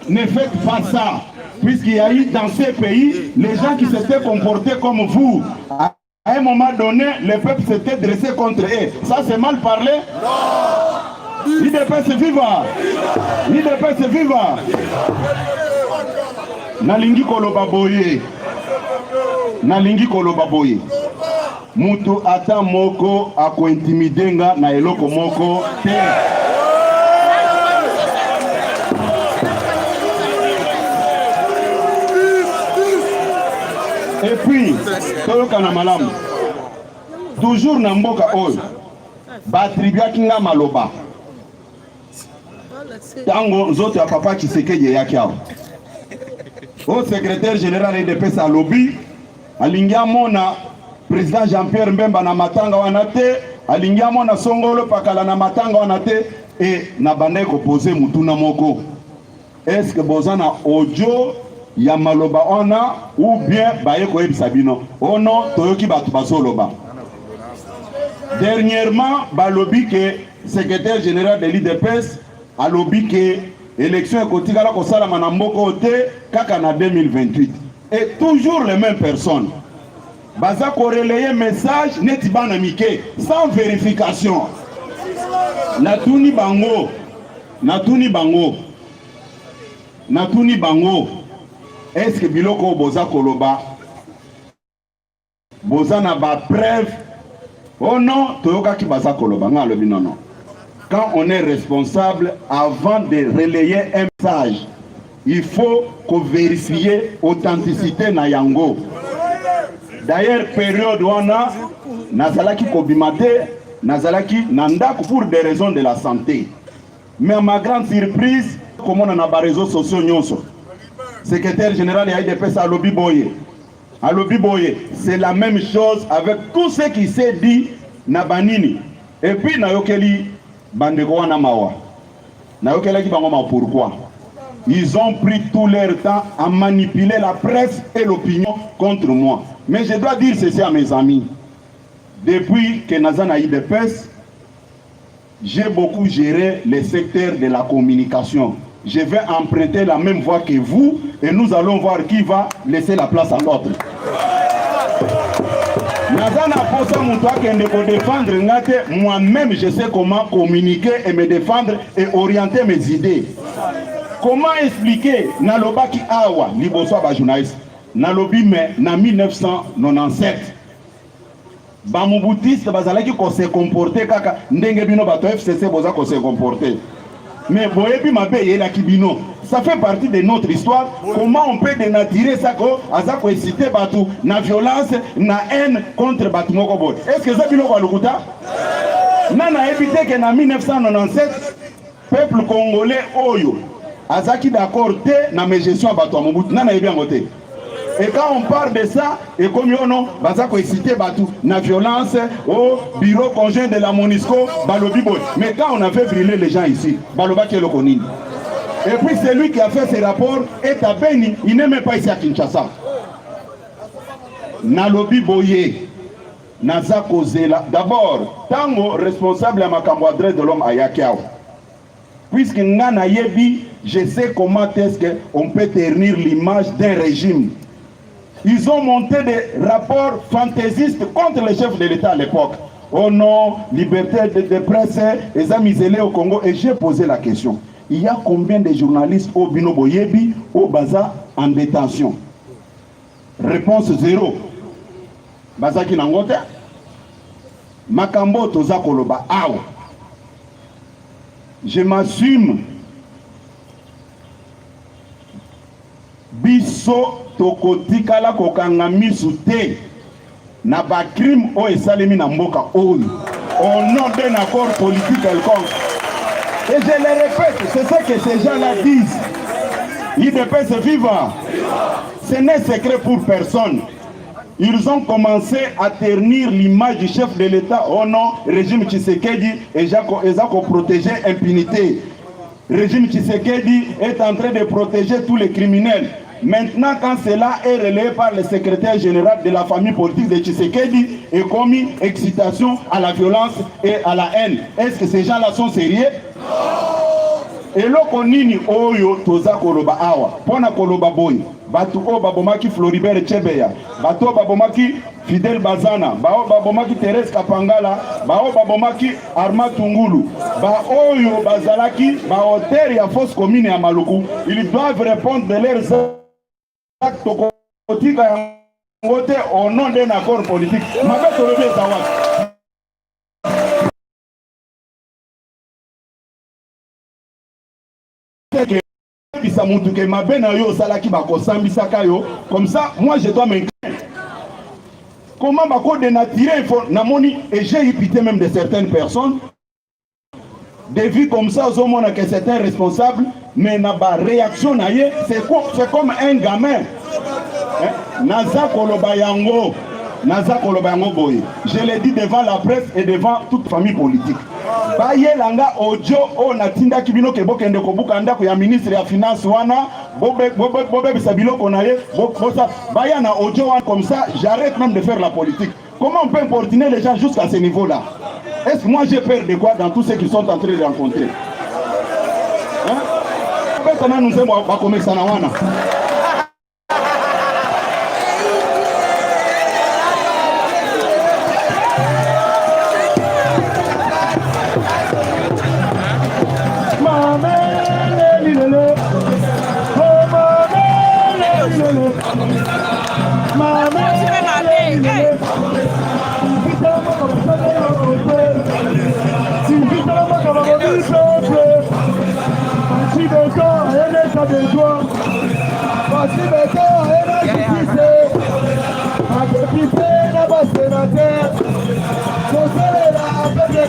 Ne faites pas ça. Puisqu'il y a eu dans ces pays les gens qui s'étaient comportés comme vous. À un moment donné, le peuple s'était dressé contre eux. Ça, c'est mal parlé? Non. IDPS viva! IDPS viva! Nalingi koloba boye. Nalingi koloba boye. Mutu ata moko ako intimidenga na eloko moko te. Et puis, toyoka na malamu. Toujours na mboka oyo. Ba tribiaki nga maloba. Tango zote ya papa Tshisekedi yaki awo. Au secrétaire général IDPS à lobby, alingia mona président Jean-Pierre Mbemba na matanga wana te, alingia mona Songolo Pakala na matanga wana te, et na bande ko poser mutuna moko. Est-ce que bozana audio ya maloba ona ou bien baye ko yebisa bino? Ono toyoki batu basoloba. Dernièrement, balobi que secrétaire général de l'IDPS a lobby que élection ekotikala kosalama na mboko te kaka na 2028. Et toujours les mêmes personnes. Baza ko relayer message neti bana mike sans vérification. Natuni bango. Natuni bango. Natuni bango. Est-ce que biloko boza koloba? Boza na ba preuve? Oh non, toyoka ki baza koloba nga lobi non non. Quand on est responsable, avant de relayer un message, il faut qu'on vérifie l'authenticité na yango. D'ailleurs, période où on a nazalaki kobimate, nazalaki nandako pour des raisons de la santé. Mais à ma grande surprise, comme on a na réseaux sociaux nyonso, secrétaire général de l'IDPS à Lobi Boye. À Lobi Boye, c'est la même chose avec tout ce qui s'est dit na banini. Et puis na yokeli bandeko wana mawa. Na yokelaki bango ma pourquoi? Ils ont pris tout leur temps à manipuler la presse et l'opinion contre moi. Mais je dois dire ceci à mes amis. Depuis que Nazana IDPS, j'ai beaucoup géré le secteur de la communication. Je vais emprunter la même voie que vous et nous allons voir qui va laisser la place à l'autre. Moi-même, je sais comment communiquer et me défendre et orienter mes idées. Comment expliquer Nalobaki Awa, Liboso ba journaliste, Nalobi mais na 1997. Bamubutis bazalaki ko se comporter kaka ndenge bino bato FCC boza ko se comporter. Mais boyebi mabe yela kibino. Ça fait partie de notre histoire. Comment on peut dénaturer ça ko azako exciter batu na violence, na haine contre batu moko boy. Est-ce que ça biloko alukuta? Nana évité que en 1997 peuple congolais oyo azaki d'accord te na gestion batu Mobutu. Nana yebi ngote. Et quand on parle de ça, et comme on va exciter la violence au bureau conjoint de la MONUSCO, Balobi Boy. Mais quand on a fait brûler les gens ici, Baloba qui est le connu. Et puis c'est lui qui a fait ces rapports, et à Beni, il n'est même pas ici à Kinshasa. Nalobi Boye, Naza Kozela. D'abord, tango responsable à Makambo adresse de l'homme à Yakiao. Puisque Ngana Yebi, je sais comment est-ce qu'on peut ternir l'image d'un régime. Ils ont monté des rapports fantaisistes contre les chefs de l'État à l'époque. Oh non, liberté de presse, les amis zélés au Congo. Et j'ai posé la question. Il y a combien de journalistes au Bino Boyebi, au Baza, en détention? Réponse 0. Baza qui n'angote? Makambo Toza Koloba. Aou. Je m'assume. Biso tokotikala kokanga misu te na ba crime o esalemi na mboka oyo au nom d'un accord politique quelconque. Et je le répète, c'est ce que ces gens-là disent. IDPS viva. Ce n'est secret pour personne. Ils ont commencé à ternir l'image du chef de l'État au nom régime Tshisekedi et ils ont protégé l'impunité. Régime Tshisekedi est en train de protéger tous les criminels. Maintenant, quand cela est relayé par le secrétaire général de la famille politique de Tshisekedi et commis excitation à la violence et à la haine, est-ce que ces gens-là sont sérieux? Et loko nini oyo toza koloba awa pona koloba boy batu o babomaki Floribert Chebeya, batu o babomaki Fidel Bazana, bao babomaki Thérèse Kapangala, bao babomaki Arma Tungulu, ba oyo bazalaki ba hôtel ya fausse commune ya Maluku, ils doivent répondre de leurs actes politiques au nom d'un accord politique. Mabe tolobi ezawaki. Comme ça, moi je dois m'inquiéter. Comment je dénaturer Namoni, et j'ai évité même de certaines personnes, des vues comme ça, au moins que certains responsables, mais na ba réaction c'est comme un gamin. Naza Kolobayango, Naza Kolobayango Boye. Je l'ai dit devant la presse et devant toute famille politique. Baye langa audio o natinda kibino ke bokende ko bukanda ko ya ministre ya finance wana bobe bisabilo konaye bosa baya na audio wana comme ça j'arrête même de faire la politique. Comment on peut importuner les gens jusqu'à ce niveau-là? Est-ce que moi j'ai peur de quoi dans tous ceux qui sont en train de rencontrer? Hein? Comment nous sommes pas comme ça na wana?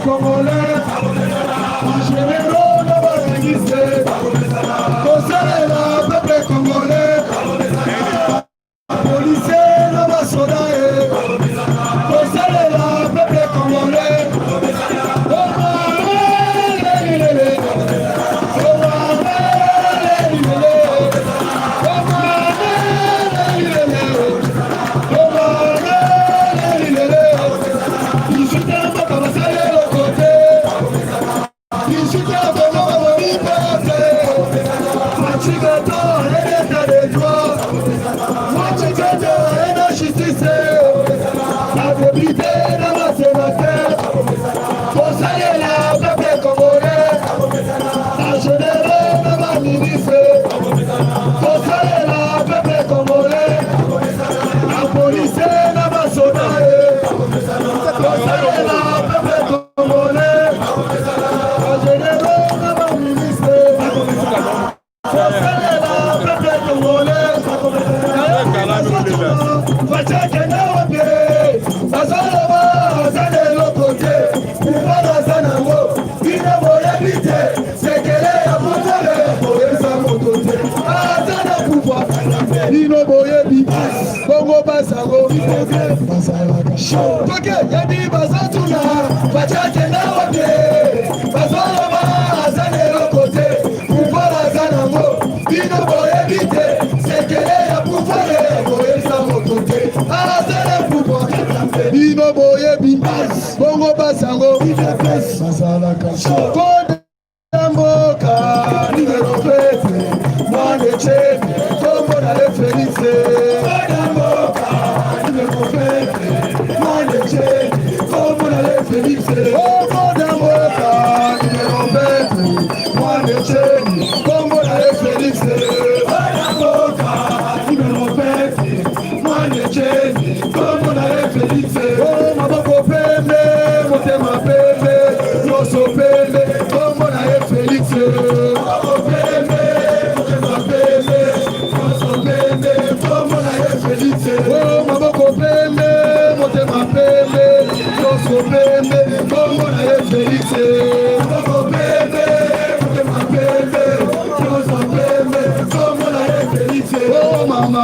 Congolais, toke yadi bazatuna bachate na wake bazalama azane lokote pouvoir azanango bino boye bite sekele ya pouvoir boye sa mokote azane pouvoir bino boye bimbas bongo basango bazala kasho kode mboka numéro 13 mwane chebe kombo na le felice kode mboka numéro 13 mwane chebe kombo na le felice kode mboka numéro 13 mwane chebe kombo na le felice kode mboka numéro 13 mwane chebe kombo na le felice oh maboko pembe motema pembe yoso pembe kombo na le felice maboko pembe motema pembe yoso pembe kombo na le felice oh maboko pembe motema pembe yoso pembe kombo na le felice maboko pembe motema pembe yoso pembe kombo na le felice oh mama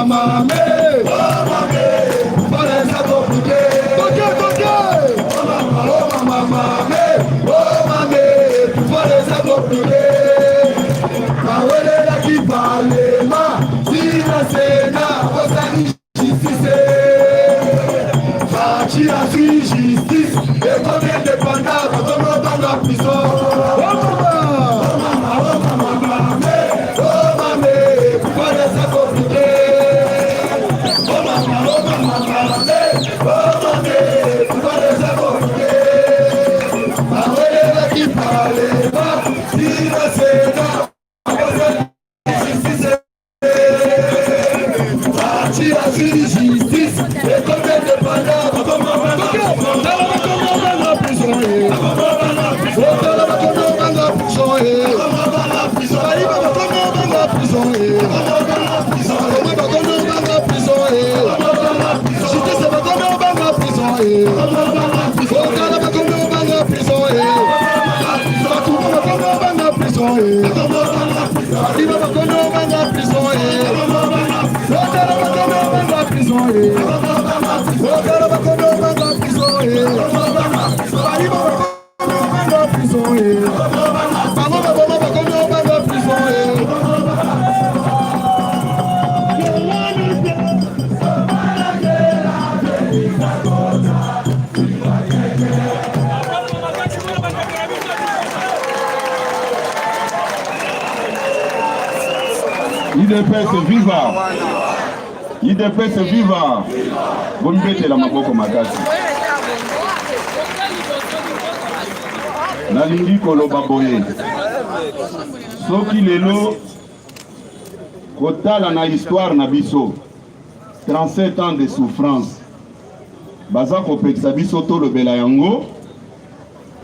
mame oh mame para esa toque toque oh mama mame para esa toque Kawele la kibalema sina sena osani justice Fachi a si justice et comme indépendant comme dans la prison oh mama para esa toque IDPS viva! IDPS viva! Bombete la maboko makasi. Nalingi koloba boye. Soki lelo kotala na histoire na biso. 37 ans de souffrance. Baza kopekisa biso tolobela yango.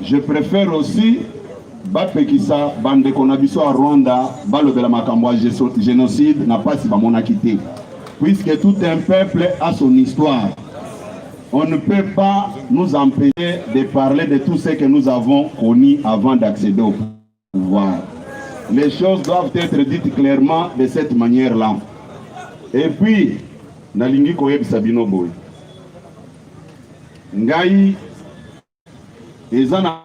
Je préfère aussi bapekisa bandeko na biso à Rwanda balobela makambo ya génocide na pasi bamona quitté. Puisque tout un peuple a son histoire. On ne peut pas nous empêcher de parler de tout ce que nous avons connu avant d'accéder au pouvoir. Les choses doivent être dites clairement de cette manière-là. Et puis, nalingi koyebisa bino boy. Ngai ezana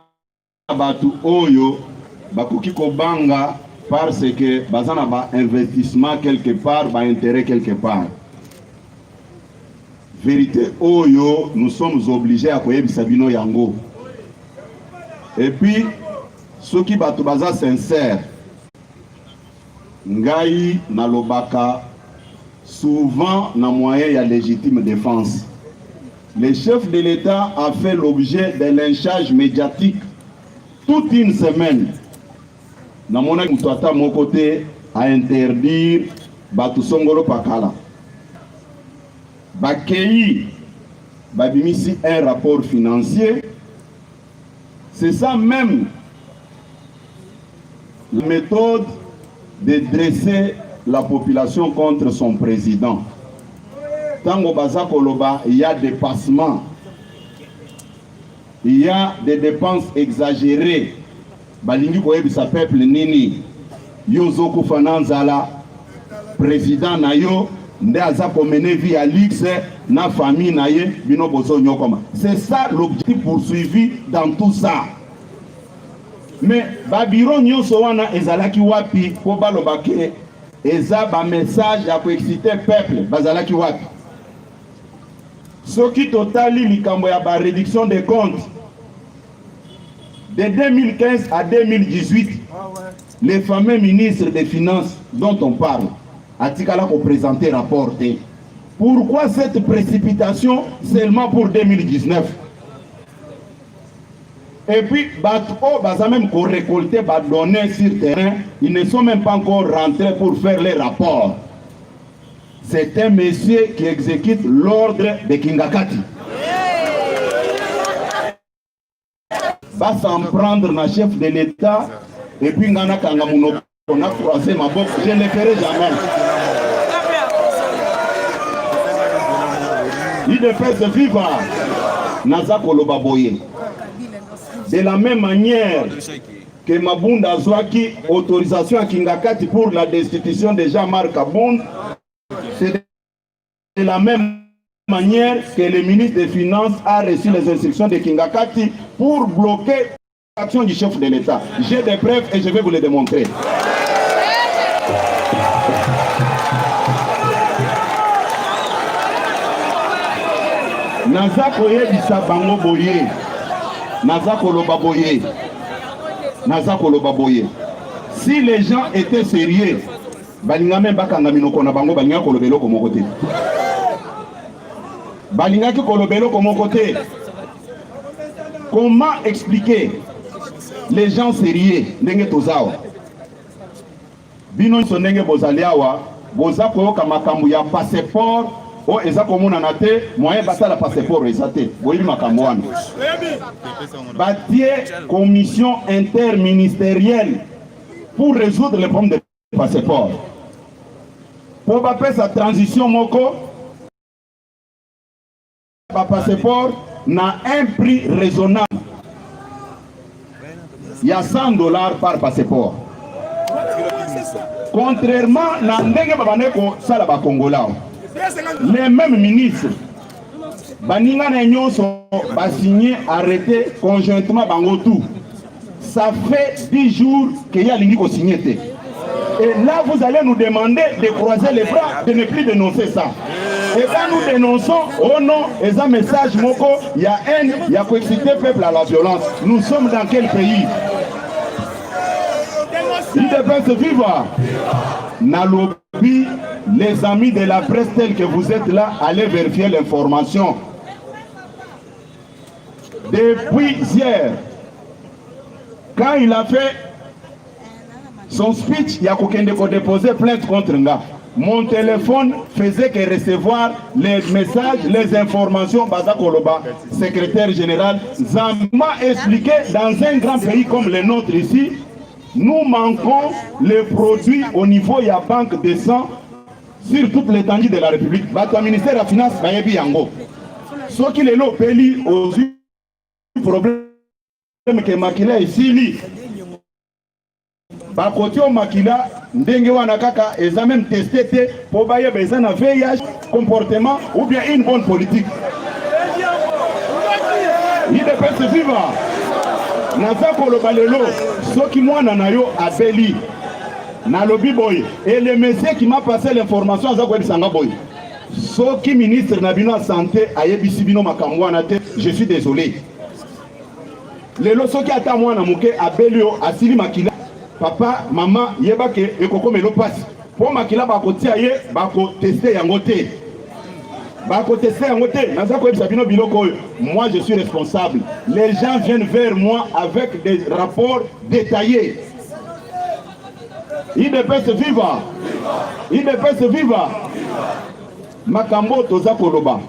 batu oyo bakoki kobanga parce que bazana ba investissement quelque part, ba intérêt quelque part. Vérité oyo, nous sommes obligés à koyebisa bino yango. Et puis ceux qui batu baza sincère, ngai nalobaka souvent na moyen ya légitime défense. Le chef de l'État a fait l'objet d'un lynchage médiatique toute une semaine. Namona mutata mon côté à interdire batu songolo pakala. Bakei babimisi un rapport financier. C'est ça même la méthode de dresser la population contre son président. Tango baza koloba, il y a des passements. Il y a des dépenses exagérées. Balingi koyebisa peuple nini Yozoko Fananzala président na yo nde aza ko mener vie à luxe na famille na ye bino bozo nyokoma. C'est ça l'objectif poursuivi dans tout ça. Mais babiro nyonso wana ezalaki wapi po baloba ke eza ba message ya ko exciter peuple bazalaki wapi. Soki totali likambo ya ba réduction des comptes de 2015 à 2018, les fameux ministres des Finances dont on parle, atikala ko présenter rapport. Pourquoi cette précipitation seulement pour 2019? Et puis, baza même qu'on récoltait, donner sur terrain, ils ne sont même pas encore rentrés pour faire les rapports. C'est un monsieur qui exécute l'ordre de Kingakati. Va s'en prendre na chef de l'État et puis ngana kangamuno on a croisé ma boxe, je ne le ferai jamais. Il ne fait se vivre Naza Koloba Boye. De la même manière que Mabunda Zouaki, autorisation à Kingakati pour la destitution de Jean-Marc Abound, c'est de la même manière que le ministre des Finances a reçu les instructions de Kingakati pour bloquer l'action du chef de l'État. J'ai des preuves et je vais vous les démontrer. Naza koyebisa bango boye. Naza koloba boye. Naza koloba boye. Si les gens étaient sérieux, balinga même bakanga minoko na bango balinga kolobelo komo côté. Balinga ki kolobelo komo côté. Comment expliquer les gens sérieux ndenge tozawa? Bino sonenge bozaliawa, boza koyoka makambo ya passeport. Oh, eza komona na te moyen basala passeport ezate boyi makambo wana batie commission interministérielle pour résoudre le problème de passeport pour baper sa transition moko ba passeport na un prix raisonnable. Il y a $100 par passeport, contrairement na ndenge babaneko sala ba Congolais. Les mêmes ministres, Baninga na nyonso ba signé arrêté conjointement bango tout. Ça fait 10 jours qu'il y a l'ingi ko signé. Et là vous allez nous demander de croiser les bras, de ne plus dénoncer ça. Et quand nous dénonçons, oh non, et un message moko, il y a haine, il y a quoi exciter le peuple à la violence. Nous sommes dans quel pays? Il devrait se vivre. Nalobi, les amis de la presse tels que vous êtes là, allez vérifier l'information. Depuis hier, quand il a fait son speech, il y a quelqu'un qui a déposé plainte contre Nga. Mon téléphone faisait que recevoir les messages, les informations. Baza Koloba, secrétaire général, m'a expliqué dans un grand pays comme le nôtre ici, nous manquons les produits au niveau de la banque de sang sur toute l'étendue de la République. Le ministère de la Finance va y yango. Ce qui est là, pays aux problèmes que Makila ici. Par côté au Makila, ndenge wana kaka, ils ont même testé pour bailler besoin de VIH, comportement ou bien une bonne politique. Il peut se vivre. Naza koloba lelo, soki mwana na yo abeli na lobi boy. Et le monsieur qui m'a passé l'information aza kwa bisanga boy. Soki ministre na bino santé ayebisi bino makambo wana te, je suis désolé. Lelo soki ata mwana muke abeli yo asili makila. Papa, maman, yebake ekoko melo passe. Po makila bako tia ye bako tester yango te. Moi je suis responsable. Les gens viennent vers moi avec des rapports détaillés. Il ne peut se vivre. Il ne peut se vivre. Makambo toza koloba.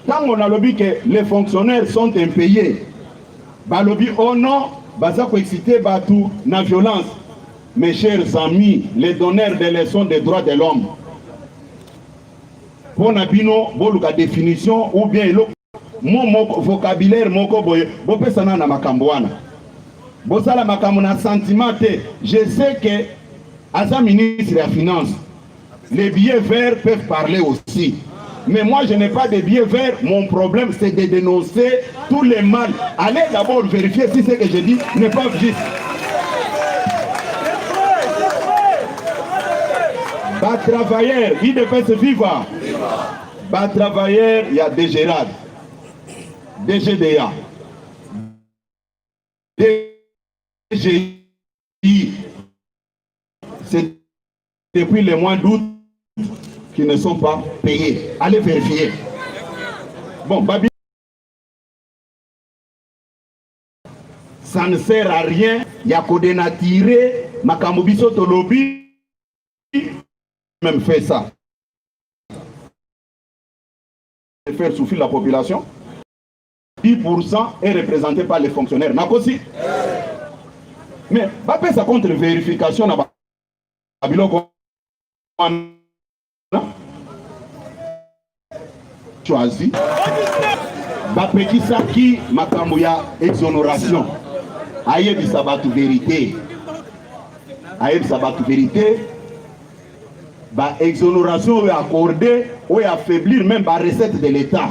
Quand on a lobby que les fonctionnaires sont impayés, balobi oh non, baza ko exciter batu na violence. Mes chers amis, les donneurs de leçons des droits de l'homme. Pour nabino boluka définition ou bien mon vocabulaire moko boye bopesana na makambo wana bosala makambo na sentiment te. Je sais que as un ministre de la finance les billets verts peuvent parler aussi. Mais moi, je n'ai pas de billets verts. Mon problème, c'est de dénoncer tous les mal. Allez d'abord vérifier si ce que je dis n'est pas juste. Bas travailleurs, IDPS Viva. Bas travailleurs, il y a DGRAD, DGDA, DGI. C'est depuis le mois d'août qui ne sont pas payés. Allez vérifier. Bon, Babi, ça ne sert à rien. Il y a qu'au dénaturer. Makamubiso Tolobi même fait ça. Faire souffrir la population. 10% est représenté par les fonctionnaires. Nakosi. Mais, Babi, ça contre vérification. Choisi. Bapeki Saki Makamuya exonération. Aïe du sabat vérité. Aïe du sabat vérité. Ba exonération accordée ou affaiblir même la recette de l'État.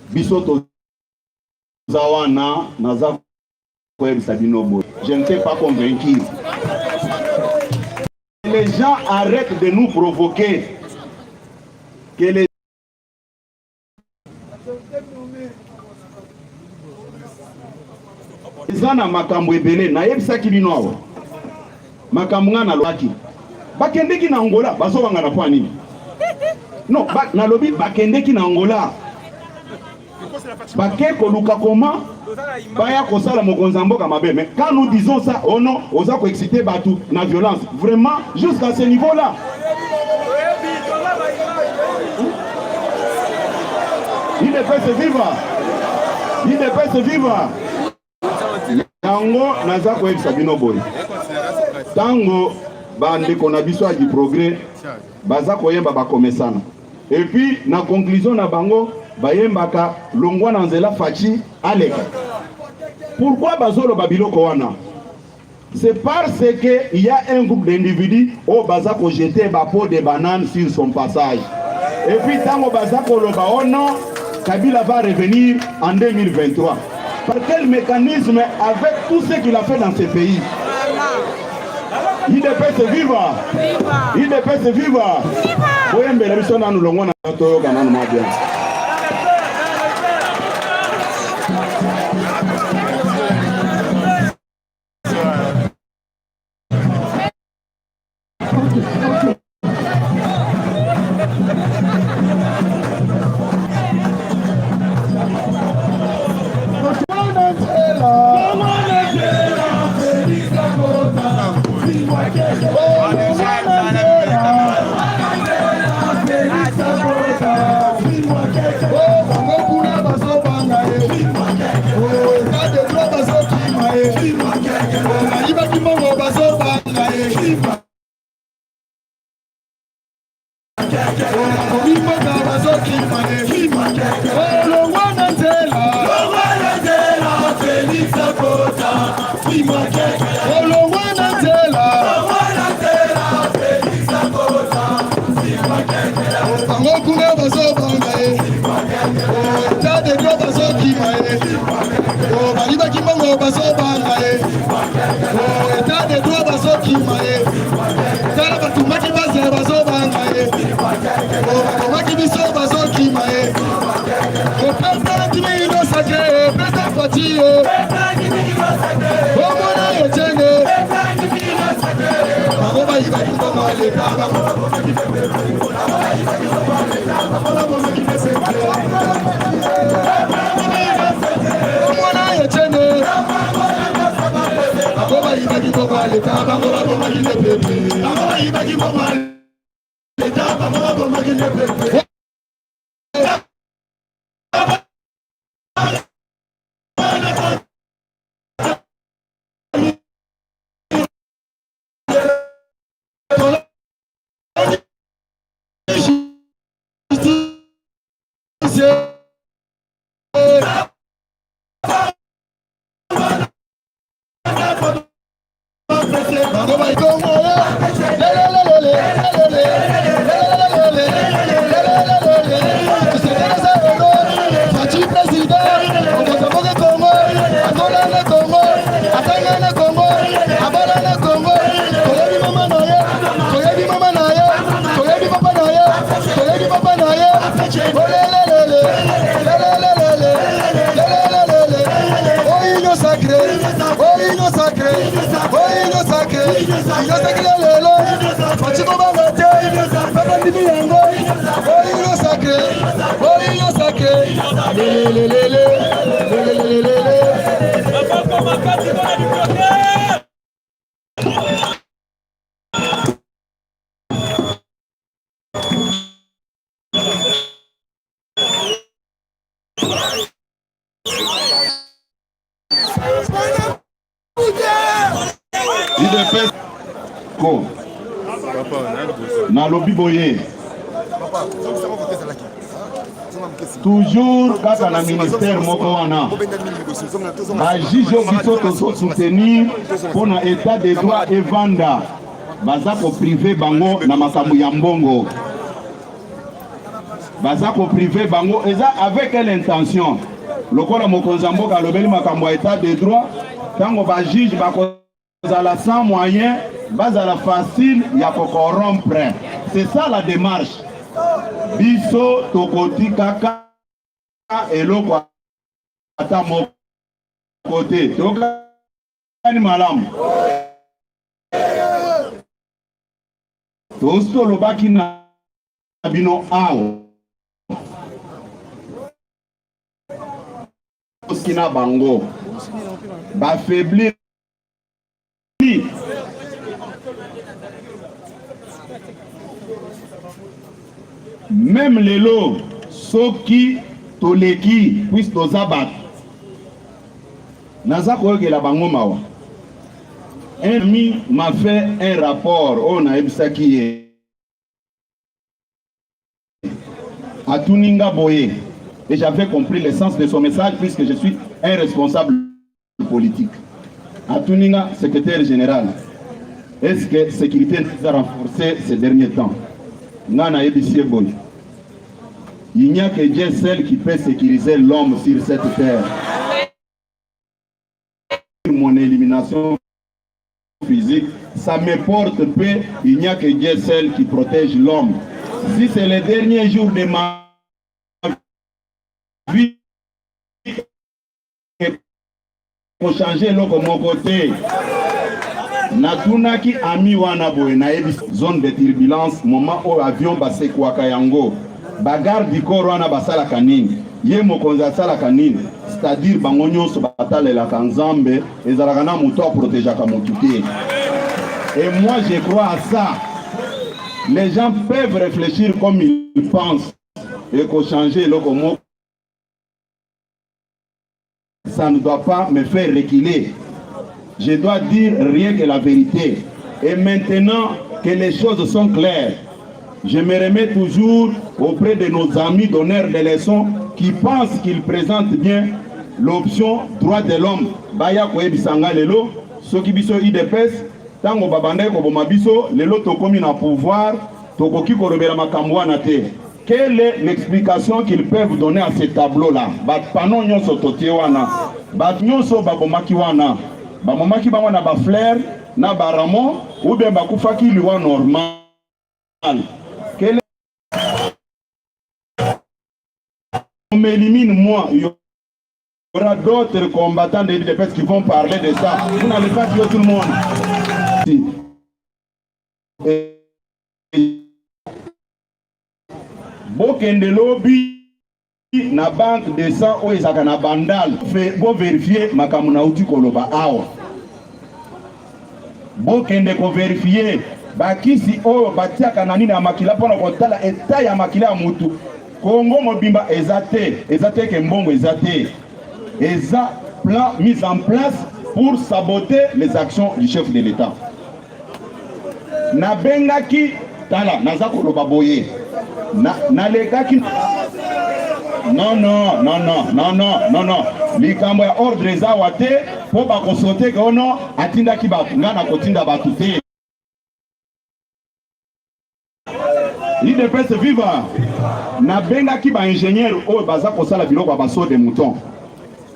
Bisoto Zawana Naza Sabinobo. Je ne suis pas convaincu. Les gens arrêtent de nous provoquer. Que les Zana makambo ebele na yebisaki bino awa. Makambo ngana loaki. Bakendeki na Angola bazobanga na kwa nini? Non, na lobi bakendeki na Angola. Bake koluka koma baya kosala mokonza mboka mabe. Mais quand nous disons ça, oh non, oza ko exciter batu na violence. Vraiment jusqu'à ce niveau-là. Il ne peut se vivre. Il ne peut se vivre. Tango naza ko sabino boy. Tango bande qu'on a biso du progrès baza ko yemba ba komesana. Et puis na conclusion na bango bayembaka longwa na nzela fachi aleka. Pourquoi bazolo babiloko wana? C'est parce que il y a un groupe d'individus au baza ko jeter ba pot de banane sur son passage. Et puis tango baza ko loba ono Kabila va revenir en 2023. Par quel mécanisme avec tout ce qu'il a fait dans ce pays? Il ne peut se vivre. Il ne peut se vivre. sacré, boyino sacré, boyino sacré lelo, machiko bangate, papa ndimi yango, boyino sacré, lelelelele, lelelelele. Na lobi boye toujours kaka na ministère moko wana bajuge biso tozo soutenir mpona état de droit evanda baza koprive bango na makambo ya mbongo baza koprive bango eza avec quelle intention lokola mokonzi ya mboka alobeli makambo ya état de droit ntango bajuge bakozala sans moyen bazala facile ya kokorompre. C'est ça la démarche. Biso tokoti kaka eloko ata mo côté tokani malamu tosto lobaki na bino ao oskina bango ba faiblir même les lots, soki toleki puisse tozabat naza koyokela bango mawa. Un ami m'a fait un rapport on a ebisaki à Tuninga Boye et j'avais compris le sens de son message puisque je suis un responsable politique. À Tuninga, secrétaire général, est-ce que la sécurité a renforcé ces derniers temps? Nana Ebissie Boy. Il n'y a que Dieu seul qui peut sécuriser l'homme sur cette terre. Mon élimination physique, ça me porte peu. Il n'y a que Dieu seul qui protège l'homme. Si c'est le dernier jour de ma vie, pour changer l'eau mon côté, natunaki ami wana boye na zone de turbulence moment où avion basse kwa kayango bagarre du corps wana basala kanini ye mokonzi asala kanini c'est-à-dire bango nyonso batalela kanzambe ezalaka na moto protégeaka motu te. Et moi je crois à ça. Les gens peuvent réfléchir comme ils pensent et qu'on changer le mot. Ça ne doit pas me faire reculer. Je dois dire rien que la vérité. Et maintenant que les choses sont claires, je me remets toujours auprès de nos amis donneurs de leçons qui pensent qu'ils présentent bien l'option droit de l'homme. Baya koyebisanga lelo, soki biso IDPS, tango babandai ko boma biso, lelo tokomi na pouvoir, tokoki korobela makambo wana te. Quelle est l'explication qu'ils peuvent donner à ce tableau-là? Bat panon nyonso totie wana, bat nyonso babomaki wana. Ba momaki bango na ba flair na ba ramon ou bien ba kufaki liwa normal. Quel on m'élimine moi, il y aura d'autres combattants de l'IDPS qui vont parler de ça. Vous n'allez pas tuer tout le monde. Bokende lobby na banque de sang o ezaka na bandal fait bo vérifier makamuna uti koloba awa bokende ko vérifier bakisi o batiaka na nini na makila pona kotala eta ya makila ya mutu Kongo mobimba ezate ke mbongo ezate eza plan mis en place pour saboter les actions du chef de l'État. Na bengaki tala naza koloba boye na lekaki non likambo ya ordre eza wate po bakosote ke ono atindaki bato nga na kotinda bato te. IDPS viva na bengaki ba ingénieur oyo baza kosala biloko ya baso de mouton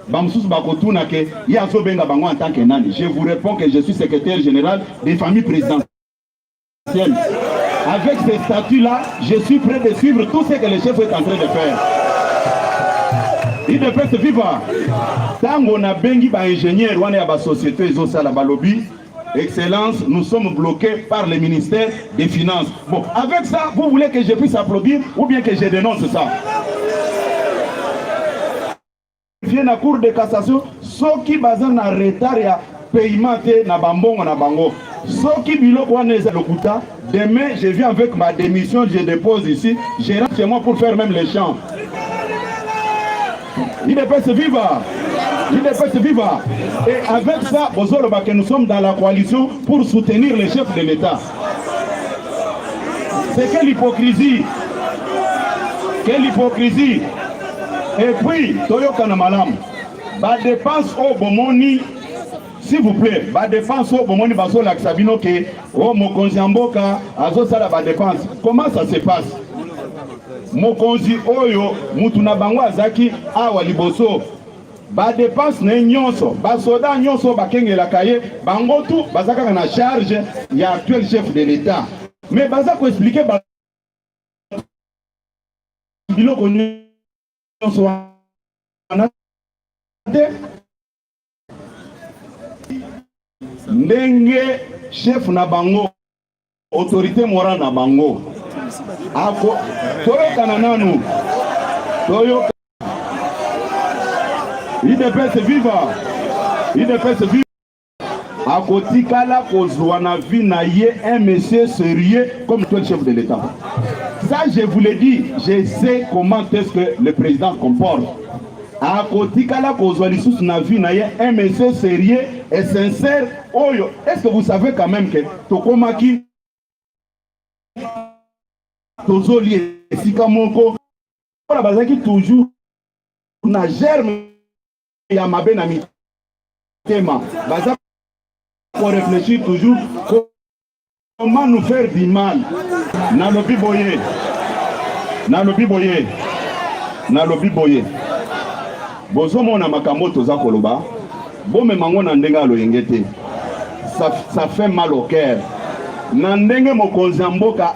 bamususu bakotuna ke ye azobenga bango en tant que nani. Je vous réponds que je suis secrétaire général des familles présidentielles. Avec ces statuts-là, je suis prêt de suivre tout ce que le chef est en train de faire. IDPS viva. Tango na bengi ba ingénieur wana ya ba société ezosala balobi. Excellence, nous sommes bloqués par le ministère des Finances. Bon, avec ça, vous voulez que je puisse applaudir ou bien que je dénonce ça? Viens à la Cour de cassation, ceux qui basent na retard ya paiement na bambongo na bango. Ceux qui biloko wana eza lokuta, demain je viens avec ma démission, je dépose ici, je rentre chez moi pour faire même les champs. IDPS viva. IDPS viva. Et avec ça, que nous sommes dans la coalition pour soutenir les chefs de l'État. C'est quelle hypocrisie! Quelle hypocrisie! Et puis, Toyoka Namalam, ba dépense au Bomoni, s'il vous plaît, ba dépense au Bomoni baso la Sabino ke o mokonzi amboka azo sala ba dépense. Comment ça se passe? Mokonzi oyo mutu na bango azaki awa liboso. Ba dépense ne nyonso, ba soda nyonso bakengela kaye, bango tout bazaka na charge ya actuel chef de l'État. Mais baza ko expliquer ba biloko nyonso wana ndenge chef na bango autorité morale na bango ako toyoka na nanu toyoka IDPS viva. IDPS viva. A kotikala kozwa na vie na ye un monsieur sérieux comme toi le chef de l'État. Ça je vous l'ai dit, je sais comment est-ce que le président comporte. A kotikala kozwa lisusu na vie na ye un monsieur sérieux et sincère. Oyo, est-ce que vous savez quand même que tokomaki tozoli esika moko ona bazaki toujours na germe ya mabe na mitema baza pour réfléchir toujours comment nous faire du mal na lobi boye na lobi boye na lobi boye bozo mona makambo toza koloba bome mango na ndenga loyenge te ça fait mal au cœur na ndenge mokonzi mboka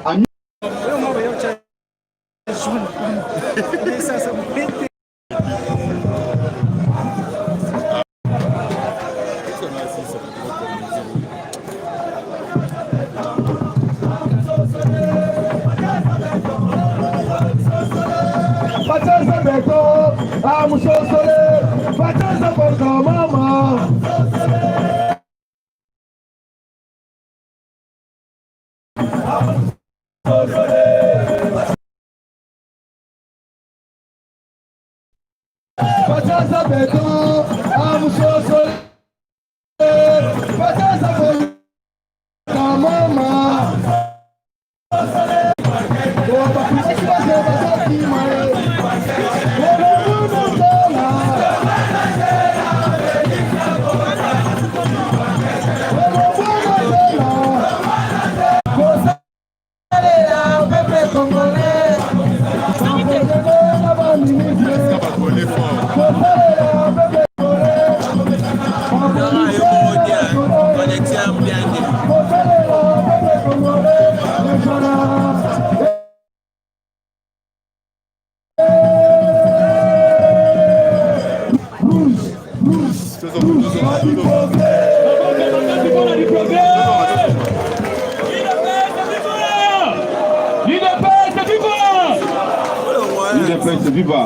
viva.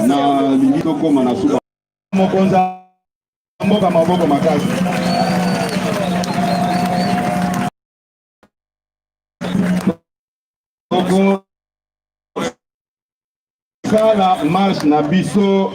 Na lingito koma na suba mokonza mboka maboko makasi koko sala marche na biso